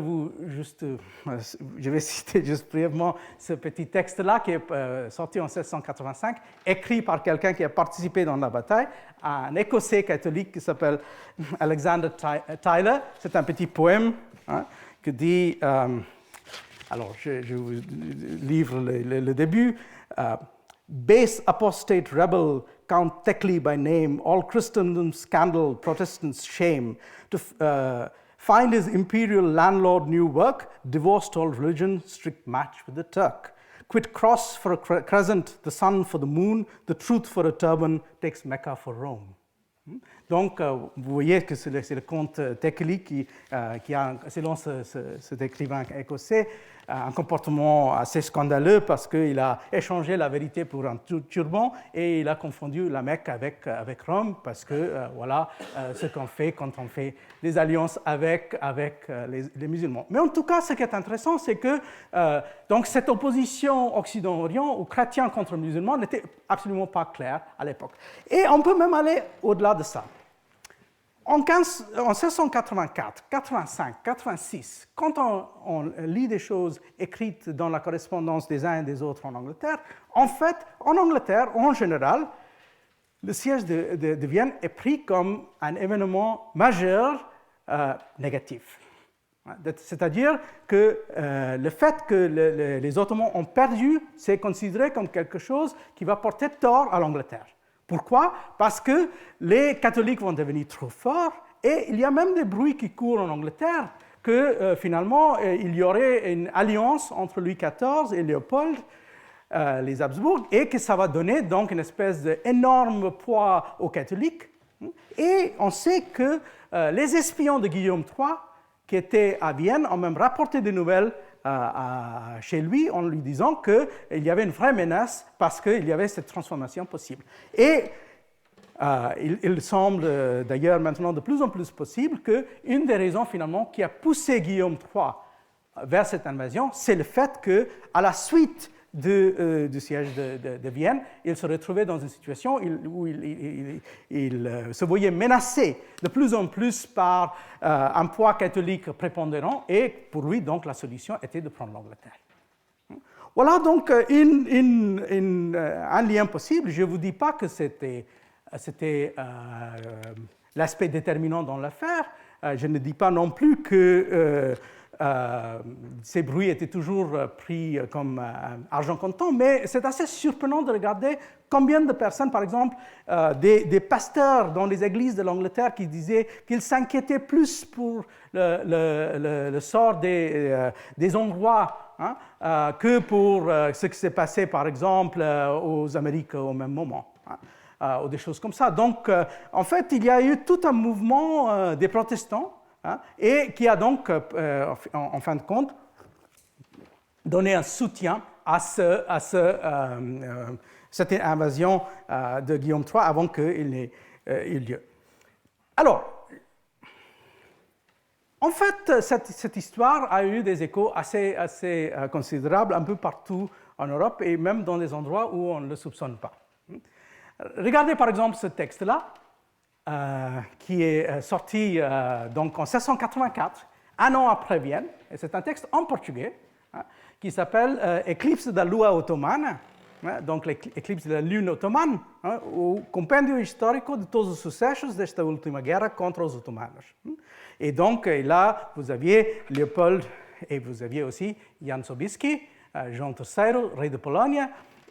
vais citer juste brièvement ce petit texte-là qui est sorti en 1685, écrit par quelqu'un qui a participé dans la bataille, un Écossais catholique qui s'appelle Alexander Tyler. C'est un petit poème qui dit, alors je vous livre le début. Base apostate rebel, Count Tekli by name, all Christendom's scandal, Protestants' shame. To find his imperial landlord new work, divorced all religion, strict match with the Turk. Quit cross for a crescent, the sun for the moon, the truth for a turban, takes Mecca for Rome. Donc, vous voyez que c'est le comte Tekeli qui a, selon cet écrivain écossais, un comportement assez scandaleux parce qu'il a échangé la vérité pour un turban et il a confondu la Mecque avec Rome parce que voilà ce qu'on fait quand on fait des alliances avec les musulmans. Mais en tout cas, ce qui est intéressant, c'est que donc cette opposition Occident-Orient ou chrétien contre musulman n'était absolument pas claire à l'époque. Et on peut même aller au-delà de ça. En 1684, 85, 86, quand on lit des choses écrites dans la correspondance des uns et des autres en Angleterre, en fait, en Angleterre, en général, le siège de Vienne est pris comme un événement majeur négatif. C'est-à-dire que le fait que les Ottomans ont perdu, c'est considéré comme quelque chose qui va porter tort à l'Angleterre. Pourquoi? Parce que les catholiques vont devenir trop forts et il y a même des bruits qui courent en Angleterre que finalement il y aurait une alliance entre Louis XIV et Léopold, les Habsbourg, et que ça va donner donc une espèce d'énorme poids aux catholiques. Et on sait que les espions de Guillaume III, qui étaient à Vienne, ont même rapporté des nouvelles chez lui en lui disant qu'il y avait une vraie menace parce qu'il y avait cette transformation possible. Et il semble d'ailleurs maintenant de plus en plus possible qu'une des raisons finalement qui a poussé Guillaume III vers cette invasion, c'est le fait qu'à la suite du siège de Vienne, il se retrouvait dans une situation où il se voyait menacé de plus en plus par un poids catholique prépondérant, et pour lui, donc, la solution était de prendre l'Angleterre. Voilà donc un lien possible. Je ne vous dis pas que c'était l'aspect déterminant dans l'affaire. Je ne dis pas non plus que ces bruits étaient toujours pris comme argent comptant, mais c'est assez surprenant de regarder combien de personnes, par exemple, des pasteurs dans les églises de l'Angleterre qui disaient qu'ils s'inquiétaient plus pour le sort des Hongrois que pour ce qui s'est passé, par exemple, aux Amériques au même moment. Ou des choses comme ça. Donc, en fait, il y a eu tout un mouvement des protestants et qui a donc, en fin de compte, donné un soutien à cette invasion de Guillaume III avant qu'il n'ait eu lieu. Alors, en fait, cette histoire a eu des échos assez considérables un peu partout en Europe et même dans des endroits où on ne le soupçonne pas. Regardez par exemple ce texte-là, qui est sorti donc en 1684, un an après Vienne, et c'est un texte en portugais, qui s'appelle Eclipse da Lua Otomana, donc l'éclipse de la lune ottomane, o compêndio histórico de todos os sucessos desta última guerra contra os otomanos. Et donc là, vous aviez Léopold, et vous aviez aussi Jan Sobieski, Jean III, roi de Pologne.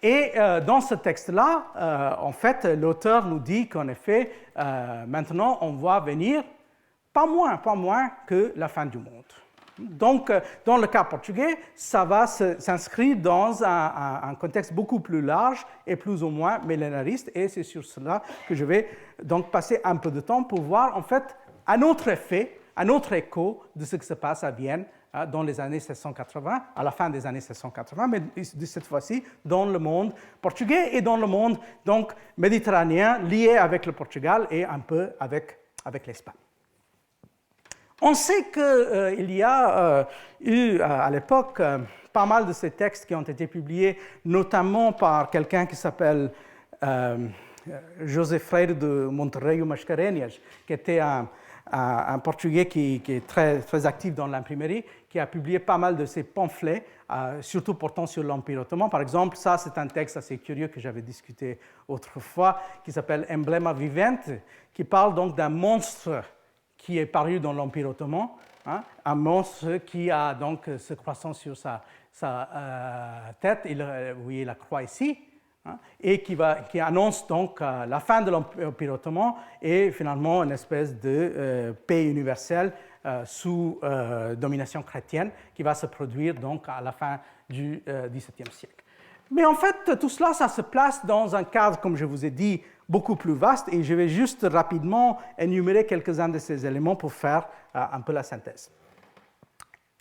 Et dans ce texte-là, en fait, l'auteur nous dit qu'en effet, maintenant, on voit venir pas moins que la fin du monde. Donc, dans le cas portugais, ça va s'inscrire dans un contexte beaucoup plus large et plus ou moins millénariste, et c'est sur cela que je vais donc passer un peu de temps pour voir, en fait, un autre effet, un autre écho de ce qui se passe à Vienne dans les années 1680, à la fin des années 1680, mais de cette fois-ci dans le monde portugais et dans le monde donc méditerranéen lié avec le Portugal et un peu avec l'Espagne. On sait qu'il y a eu à l'époque pas mal de ces textes qui ont été publiés, notamment par quelqu'un qui s'appelle José Freire de Monterrey Mascarenhas, qui était un Portugais qui est très, très actif dans l'imprimerie, qui a publié pas mal de ces pamphlets, surtout portant sur l'Empire ottoman. Par exemple, ça, c'est un texte assez curieux que j'avais discuté autrefois, qui s'appelle Emblema Vivente, qui parle donc d'un monstre qui est paru dans l'Empire ottoman, un monstre qui a donc ce croissant sur sa tête, vous voyez la croix ici, et qui annonce donc la fin de l'Empire ottoman et finalement une espèce de paix universelle sous domination chrétienne qui va se produire donc à la fin du XVIIe siècle. Mais en fait, tout cela, ça se place dans un cadre, comme je vous ai dit, beaucoup plus vaste, et je vais juste rapidement énumérer quelques-uns de ces éléments pour faire un peu la synthèse.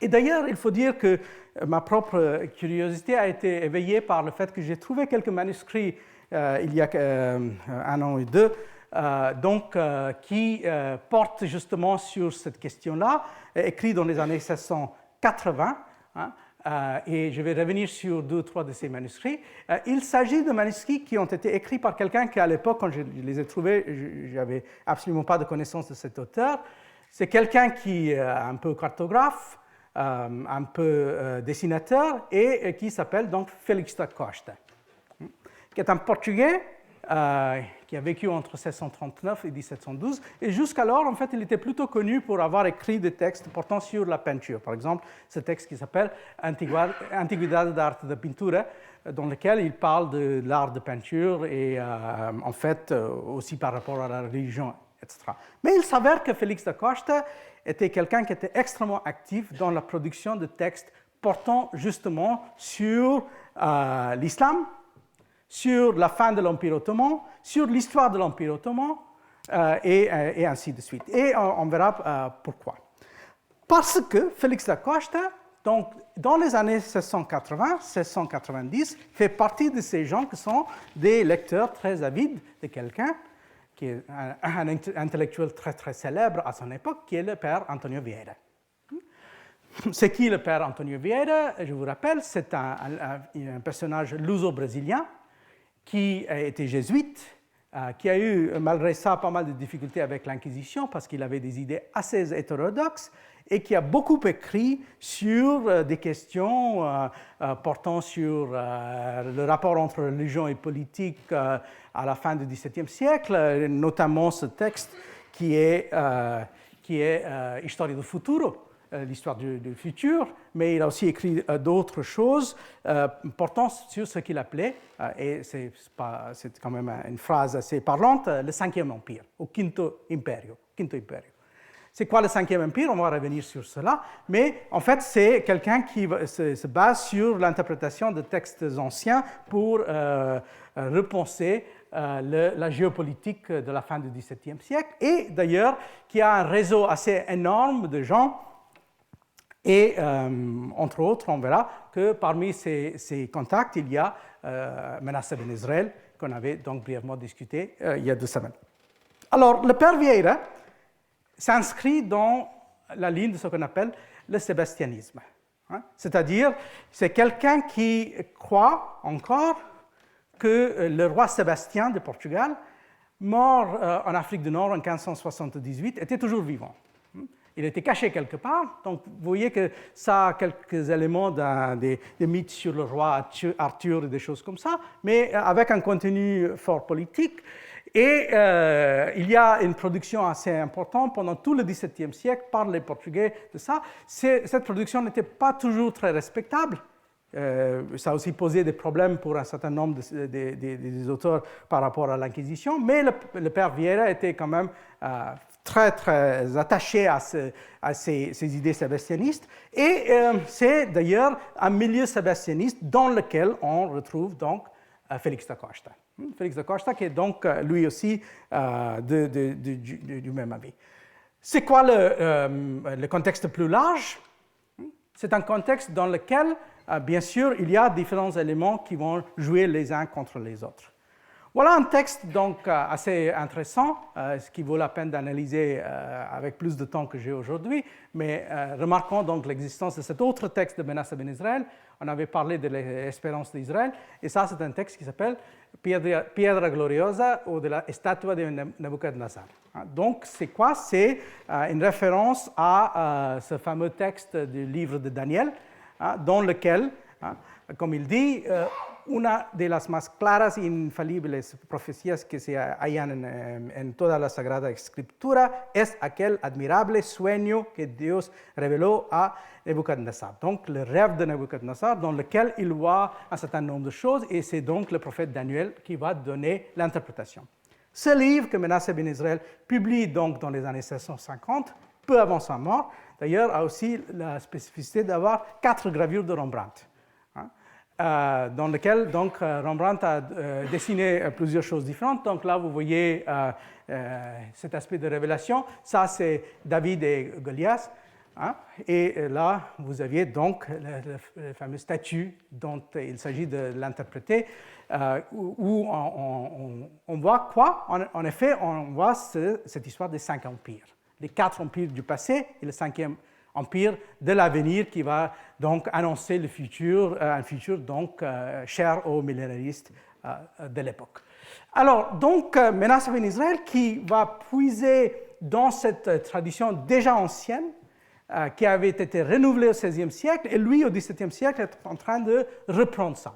Et d'ailleurs, il faut dire que ma propre curiosité a été éveillée par le fait que j'ai trouvé quelques manuscrits il y a un an ou deux, qui portent justement sur cette question-là, écrits dans les années 1680. Et je vais revenir sur 2 ou 3 de ces manuscrits. Il s'agit de manuscrits qui ont été écrits par quelqu'un qui, à l'époque, quand je les ai trouvés, je n'avais absolument pas de connaissance de cet auteur. C'est quelqu'un qui est un peu cartographe, un peu dessinateur, et qui s'appelle donc Félix da Costa, qui est un Portugais qui a vécu entre 1639 et 1712. Et jusqu'alors, en fait, il était plutôt connu pour avoir écrit des textes portant sur la peinture. Par exemple, ce texte qui s'appelle Antigüedades d'Art de Pintura, dans lequel il parle de l'art de peinture et en fait aussi par rapport à la religion, etc. Mais il s'avère que Félix da Costa était quelqu'un qui était extrêmement actif dans la production de textes portant justement sur l'islam, sur la fin de l'Empire ottoman, sur l'histoire de l'Empire ottoman, et ainsi de suite. Et on verra pourquoi. Parce que Félix da Costa, donc, dans les années 1680-1690, fait partie de ces gens qui sont des lecteurs très avides de quelqu'un qui est un intellectuel très, très célèbre à son époque, qui est le père Antonio Vieira. C'est qui le père Antonio Vieira? Je vous rappelle, c'est un personnage luso-brésilien qui a été jésuite, qui a eu, malgré ça, pas mal de difficultés avec l'Inquisition parce qu'il avait des idées assez hétérodoxes et qui a beaucoup écrit sur des questions portant sur le rapport entre religion et politique à la fin du XVIIe siècle, notamment ce texte qui est Histoire du Futuro, l'histoire du futur, mais il a aussi écrit d'autres choses portant sur ce qu'il appelait, et c'est quand même une phrase assez parlante, le Cinquième Empire, ou Quinto Imperio. C'est quoi le Cinquième Empire? On va revenir sur cela, mais en fait, c'est quelqu'un qui se base sur l'interprétation de textes anciens pour repenser la géopolitique de la fin du XVIIe siècle, et d'ailleurs, qui a un réseau assez énorme de gens. Et entre autres, on verra que parmi ces contacts, il y a Menasse Ben Israël, qu'on avait donc brièvement discuté il y a 2 semaines. Alors, le père Vieira s'inscrit dans la ligne de ce qu'on appelle le sébastianisme. C'est-à-dire, c'est quelqu'un qui croit encore que le roi Sébastien de Portugal, mort en Afrique du Nord en 1578, était toujours vivant. Il était caché quelque part, donc vous voyez que ça a quelques éléments des mythes sur le roi Arthur et des choses comme ça, mais avec un contenu fort politique. Et il y a une production assez importante pendant tout le XVIIe siècle par les Portugais de ça. Cette production n'était pas toujours très respectable. Ça a aussi posé des problèmes pour un certain nombre des auteurs par rapport à l'Inquisition, mais le père Vieira était quand même très, très attaché à ces idées sébastianistes. Et c'est d'ailleurs un milieu sébastianiste dans lequel on retrouve donc Félix da Costa. Félix da Costa qui est donc lui aussi du même avis. C'est quoi le contexte plus large? C'est un contexte dans lequel, bien sûr, il y a différents éléments qui vont jouer les uns contre les autres. Voilà un texte donc assez intéressant, ce qui vaut la peine d'analyser avec plus de temps que j'ai aujourd'hui, mais remarquons donc l'existence de cet autre texte de Menasse Ben Israël. On avait parlé de l'espérance d'Israël, et ça c'est un texte qui s'appelle Piedra Gloriosa ou de la Estatua de Nebuchadnezzar. Donc c'est quoi? C'est une référence à ce fameux texte du livre de Daniel, dans lequel, comme il dit, una de las más claras e infalibles profecías que se hallan en toda la Sagrada Escritura es aquel admirable sueño que Dios reveló a Nebuchadnezzar. Donc, le rêve de Nebuchadnezzar dans lequel il voit un certain nombre de choses, et c'est donc le prophète Daniel qui va donner l'interprétation. Ce livre que Menasse Ben Israël publie donc dans les années 1650, peu avant sa mort, d'ailleurs, a aussi la spécificité d'avoir 4 gravures de Rembrandt. Dans lequel donc, Rembrandt a dessiné plusieurs choses différentes. Donc là, vous voyez cet aspect de révélation. Ça, c'est David et Goliath. Et là, vous aviez donc le fameux statue dont il s'agit de l'interpréter, où on voit quoi? En effet, on voit cette histoire des 5 empires. Les 4 empires du passé et le 5e empire de l'avenir qui va donc annoncer le futur, un futur donc cher aux millénaristes de l'époque. Alors, donc, Menasse Ben Israël qui va puiser dans cette tradition déjà ancienne, qui avait été renouvelée au XVIe siècle, et lui, au XVIIe siècle, est en train de reprendre ça.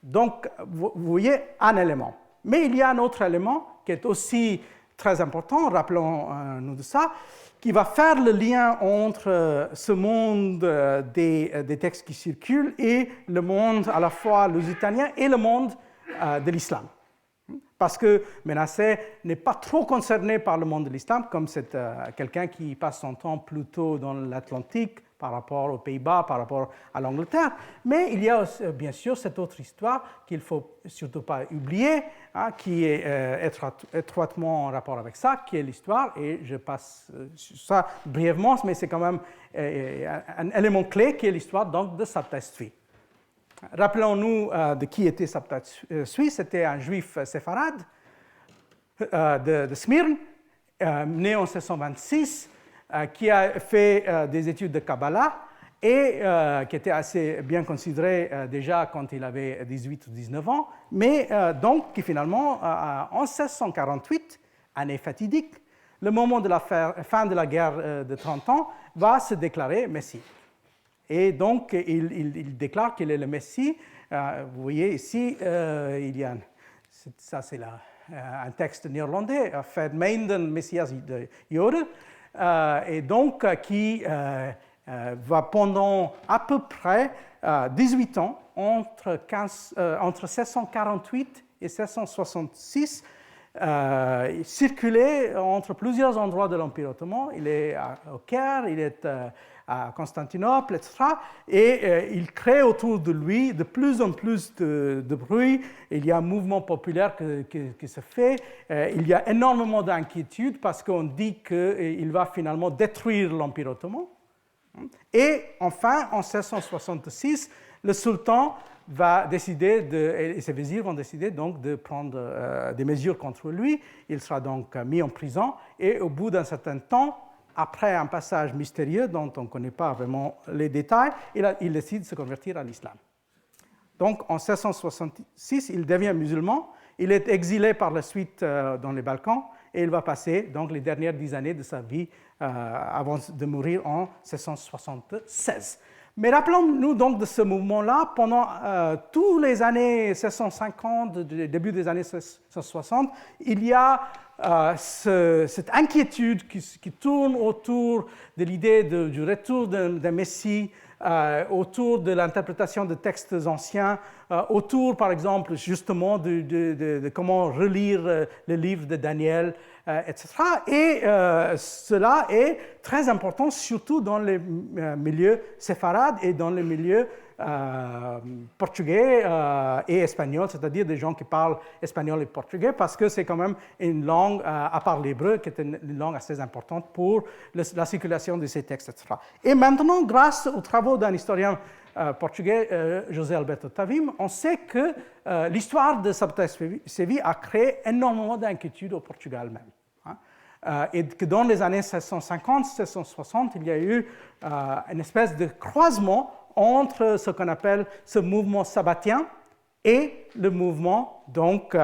Donc, vous voyez un élément. Mais il y a un autre élément qui est aussi très important, rappelons-nous de ça, qui va faire le lien entre ce monde des textes qui circulent et le monde à la fois lusitanien et le monde de l'islam. Parce que Menasseh n'est pas trop concerné par le monde de l'islam, comme c'est quelqu'un qui passe son temps plutôt dans l'Atlantique par rapport aux Pays-Bas, par rapport à l'Angleterre. Mais il y a bien sûr cette autre histoire qu'il ne faut surtout pas oublier, hein, qui est étroitement en rapport avec ça, qui est l'histoire, et je passe sur ça brièvement, mais c'est quand même un élément clé qui est l'histoire donc, de Sabtai Tzvi. Rappelons-nous de qui était Sabtai Tzvi. C'était un juif séfarade de Smyrne, né en 1626, qui a fait des études de Kabbalah et qui était assez bien considéré déjà quand il avait 18 ou 19 ans, mais donc qui finalement, en 1648, année fatidique, le moment de la fin de la guerre de 30 ans, va se déclarer Messie. Et donc, il déclare qu'il est le Messie. Vous voyez ici, il y a ça c'est un texte néerlandais, Fed Meinden Messias de Jode, et donc qui va pendant à peu près 18 ans, entre 1648 et 1666, circuler entre plusieurs endroits de l'Empire ottoman. Il est au Caire, il est à Constantinople, etc. Et il crée autour de lui de plus en plus de bruit. Il y a un mouvement populaire qui se fait. Il y a énormément d'inquiétudes parce qu'on dit qu'il va finalement détruire l'Empire ottoman. Et enfin, en 1666, le sultan va décider, et ses vizirs vont décider donc de prendre des mesures contre lui. Il sera donc mis en prison et au bout d'un certain temps, après un passage mystérieux dont on ne connaît pas vraiment les détails, il décide de se convertir à l'islam. Donc en 1666, il devient musulman, il est exilé par la suite dans les Balkans et il va passer donc les dernières 10 années de sa vie avant de mourir en 1676. Mais rappelons-nous donc de ce mouvement-là, pendant toutes les années 1650, début des années 1660, il y a cette inquiétude qui tourne autour de l'idée du retour d'un Messie, autour de l'interprétation de textes anciens, autour, par exemple, justement, de comment relire le livre de Daniel, etc. Et cela est très important, surtout dans les milieux séfarades et dans les milieux portugais et espagnols, c'est-à-dire des gens qui parlent espagnol et portugais, parce que c'est quand même une langue, à part l'hébreu, qui est une langue assez importante pour la circulation de ces textes, etc. Et maintenant, grâce aux travaux d'un historien portugais, José Alberto Tavim, on sait que l'histoire de Sabtai Tzvi a créé énormément d'inquiétudes au Portugal même. Et que dans les années 1650-1660, il y a eu une espèce de croisement entre ce qu'on appelle ce mouvement sabbatien et le mouvement donc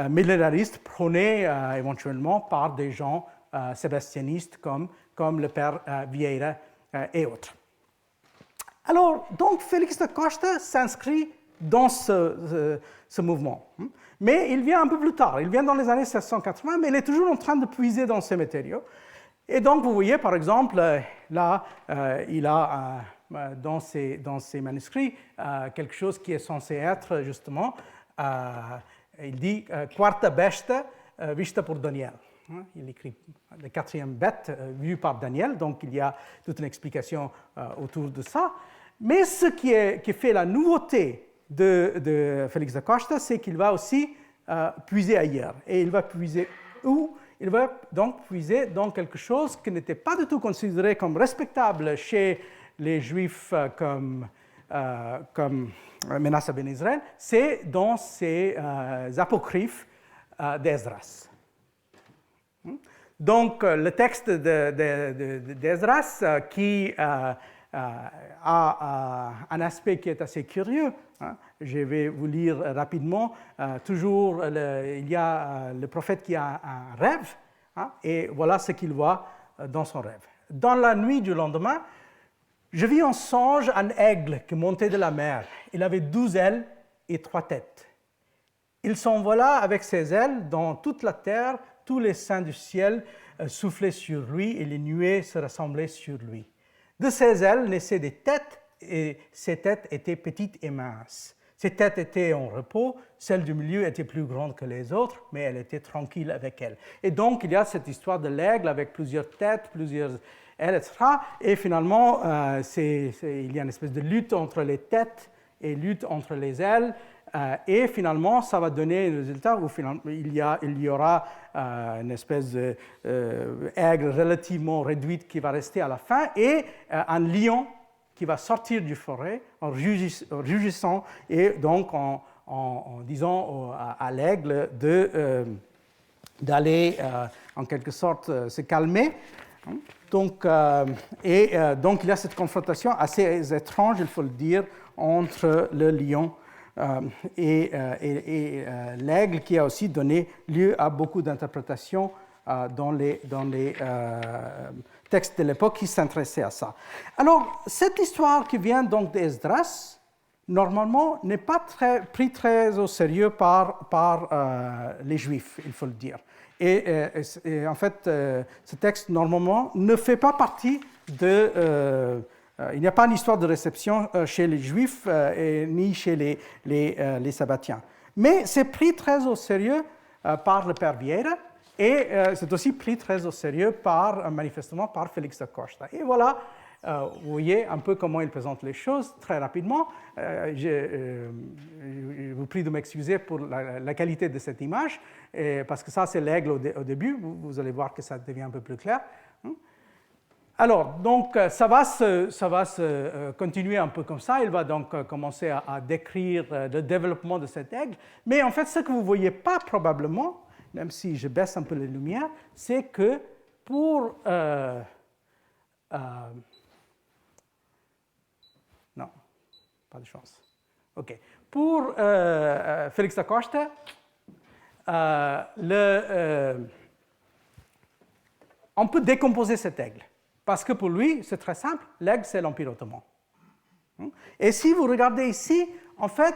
millénariste prôné éventuellement par des gens sébastianistes comme le père Vieira et autres. Alors, donc, Félix da Costa s'inscrit dans ce mouvement. Mais il vient un peu plus tard, il vient dans les années 1680, mais il est toujours en train de puiser dans ces matériaux. Et donc, vous voyez, par exemple, là, il a dans ses manuscrits quelque chose qui est censé être, justement, il dit « Quarta besta vista por Daniel ». Il écrit la quatrième bête vue par Daniel, donc il y a toute une explication autour de ça. Mais ce qui fait la nouveauté de Félix da Costa, c'est qu'il va aussi puiser ailleurs. Et il va puiser où? Il va donc puiser dans quelque chose qui n'était pas du tout considéré comme respectable chez les Juifs comme Menasseh ben Israël, c'est dans ces apocryphes d'Esdras. Donc, le texte d'Esdras qui a un aspect qui est assez curieux. Je vais vous lire rapidement. Toujours, il y a le prophète qui a un rêve, et voilà ce qu'il voit dans son rêve. Dans la nuit du lendemain, je vis en songe un aigle qui montait de la mer. Il avait 12 ailes et 3 têtes. Il s'envola avec ses ailes dans toute la terre, tous les saints du ciel soufflaient sur lui et les nuées se rassemblaient sur lui. De ses ailes naissaient des têtes et ces têtes étaient petites et minces. Ces têtes étaient en repos, celle du milieu était plus grande que les autres, mais elle était tranquille avec elle. Et donc, il y a cette histoire de l'aigle avec plusieurs têtes, plusieurs ailes, etc. Et finalement, il y a une espèce de lutte entre les têtes et lutte entre les ailes. Et finalement, ça va donner un résultat où il y aura une espèce d'aigle relativement réduite qui va rester à la fin et un lion qui va sortir du forêt en rugissant et donc en disant à l'aigle d'aller en quelque sorte se calmer. Donc, donc il y a cette confrontation assez étrange, il faut le dire, entre le lion et l'aigle qui a aussi donné lieu à beaucoup d'interprétations dans les textes de l'époque qui s'intéressaient à ça. Alors, cette histoire qui vient donc d'Esdras, normalement, n'est pas pris très au sérieux par les Juifs, il faut le dire. Et en fait, ce texte, normalement, ne fait pas partie de... il n'y a pas une histoire de réception chez les Juifs ni chez les Sabbatiens. Mais c'est pris très au sérieux par le père Vieira et c'est aussi pris très au sérieux manifestement par Félix da Costa. Et voilà, vous voyez un peu comment il présente les choses très rapidement. Je vous prie de m'excuser pour la qualité de cette image, parce que ça, c'est l'aigle au début. Vous allez voir que ça devient un peu plus clair. Alors, donc, ça va se continuer un peu comme ça. Il va donc commencer à décrire le développement de cet aigle. Mais en fait, ce que vous ne voyez pas probablement, même si je baisse un peu les lumières, c'est que pour... non, pas de chance. OK. Pour Félix da Costa, on peut décomposer cet aigle. Parce que pour lui, c'est très simple, l'aigle, c'est l'Empire ottoman. Et si vous regardez ici, en fait,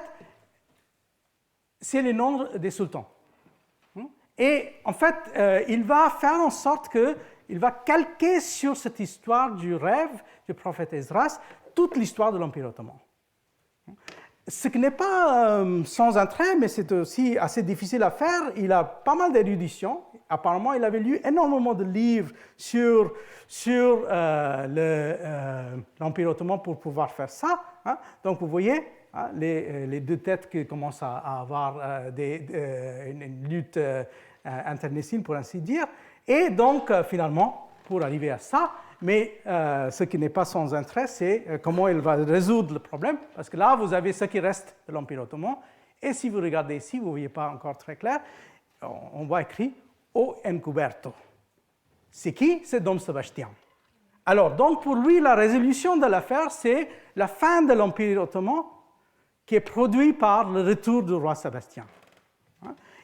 c'est le nom des sultans. Et en fait, il va faire en sorte qu'il va calquer sur cette histoire du rêve du prophète Esdras toute l'histoire de l'Empire ottoman. Ce qui n'est pas sans intérêt, mais c'est aussi assez difficile à faire. Il a pas mal d'érudition. Apparemment, il avait lu énormément de livres sur l'Empire ottoman pour pouvoir faire ça. Donc, vous voyez, les deux têtes qui commencent à avoir une lutte internecine, pour ainsi dire. Et donc, finalement, pour arriver à ça, mais ce qui n'est pas sans intérêt, c'est comment il va résoudre le problème. Parce que là, vous avez ce qui reste de l'Empire ottoman. Et si vous regardez ici, vous ne voyez pas encore très clair, on voit écrit « O encoberto ». C'est qui? C'est Dom Sébastien. Alors, donc, pour lui, la résolution de l'affaire, c'est la fin de l'Empire ottoman qui est produit par le retour du roi Sébastien.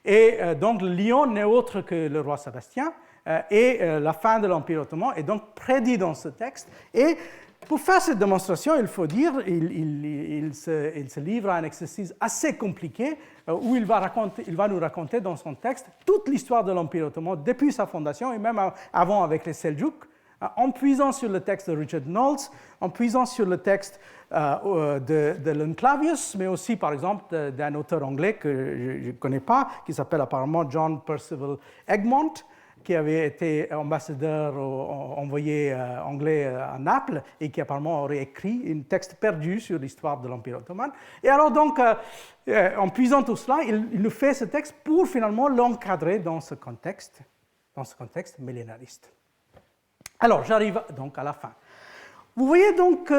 Et donc, le lion n'est autre que le roi Sébastien. Et la fin de l'Empire ottoman est donc prédit dans ce texte. Et pour faire cette démonstration, il faut dire, il se livre à un exercice assez compliqué où il va nous raconter dans son texte toute l'histoire de l'Empire ottoman depuis sa fondation et même avant avec les Seljouks, en puisant sur le texte de Richard Knowles, en puisant sur le texte de Leunclavius, mais aussi, par exemple, d'un auteur anglais que je ne connais pas, qui s'appelle apparemment John Percival Egmont, qui avait été ambassadeur envoyé anglais à Naples et qui apparemment aurait écrit un texte perdu sur l'histoire de l'Empire ottoman. Et alors donc, en puisant tout cela, il nous fait ce texte pour finalement l'encadrer dans ce contexte millénariste. Alors, j'arrive donc à la fin. Vous voyez donc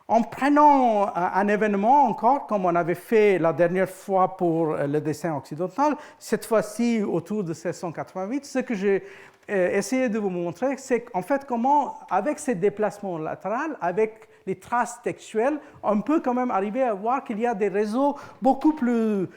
en prenant un événement encore, comme on avait fait la dernière fois pour le dessin occidental, cette fois-ci autour de 1688, ce que j'ai essayé de vous montrer, c'est qu'en fait comment, avec ces déplacements latéraux, avec les traces textuelles, on peut quand même arriver à voir qu'il y a des réseaux beaucoup plus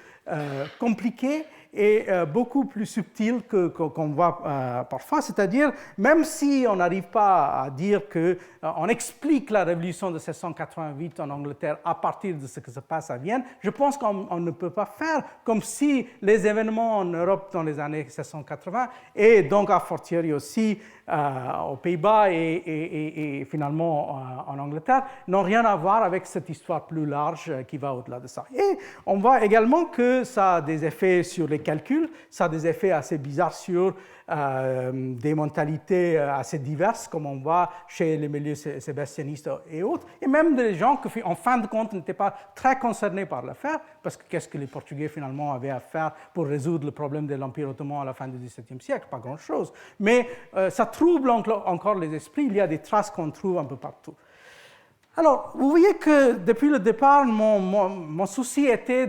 compliqués est beaucoup plus subtile qu'on voit parfois, c'est-à-dire même si on n'arrive pas à dire qu'on explique la révolution de 1788 en Angleterre à partir de ce qui se passe à Vienne, je pense qu'on ne peut pas faire comme si les événements en Europe dans les années 1780 et donc à fortiori aussi aux Pays-Bas et finalement en Angleterre n'ont rien à voir avec cette histoire plus large qui va au-delà de ça. Et on voit également que ça a des effets sur les calculs, ça a des effets assez bizarres sur des mentalités assez diverses, comme on voit chez les milieux sébastianistes et autres, et même des gens qui, en fin de compte, n'étaient pas très concernés par l'affaire, parce que qu'est-ce que les Portugais, finalement, avaient à faire pour résoudre le problème de l'Empire ottoman à la fin du XVIIe siècle? Pas grand-chose. Mais ça trouble encore les esprits, il y a des traces qu'on trouve un peu partout. Alors, vous voyez que depuis le départ, mon souci était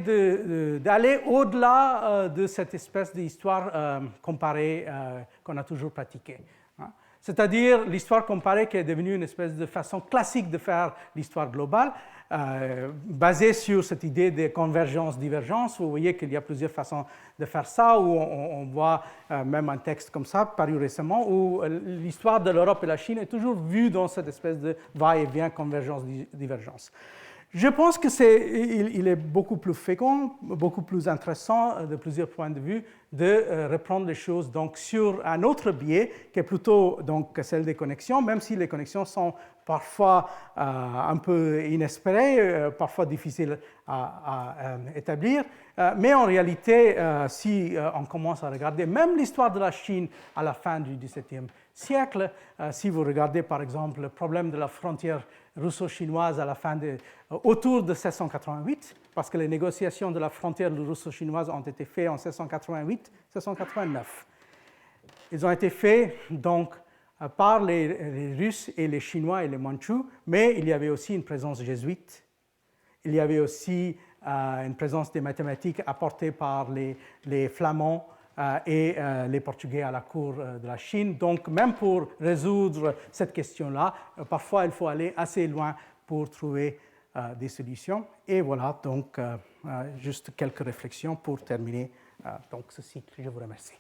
d'aller au-delà de cette espèce d'histoire comparée qu'on a toujours pratiquée. Hein. C'est-à-dire l'histoire comparée qui est devenue une espèce de façon classique de faire l'histoire globale, basée sur cette idée de convergence-divergence. Vous voyez qu'il y a plusieurs façons de faire ça, où on voit même un texte comme ça, paru récemment, où l'histoire de l'Europe et la Chine est toujours vue dans cette espèce de va-et-vient, convergence-divergence. Je pense qu'il est beaucoup plus fécond, beaucoup plus intéressant de plusieurs points de vue de reprendre les choses donc, sur un autre biais qui est plutôt donc, celle des connexions, même si les connexions sont parfois un peu inespérées, parfois difficiles à établir. Mais en réalité, si on commence à regarder même l'histoire de la Chine à la fin du XVIIe siècle, si vous regardez par exemple le problème de la frontière russo-chinoise à la fin autour de 1788, parce que les négociations de la frontière russo-chinoise ont été faites en 1788-1789. Ils ont été faits donc par les Russes et les Chinois et les Mandchous, mais il y avait aussi une présence jésuite, il y avait aussi une présence des mathématiques apportées par les Flamands et les Portugais à la cour de la Chine. Donc, même pour résoudre cette question-là, parfois il faut aller assez loin pour trouver des solutions. Et voilà, donc, juste quelques réflexions pour terminer donc, ce cycle. Je vous remercie.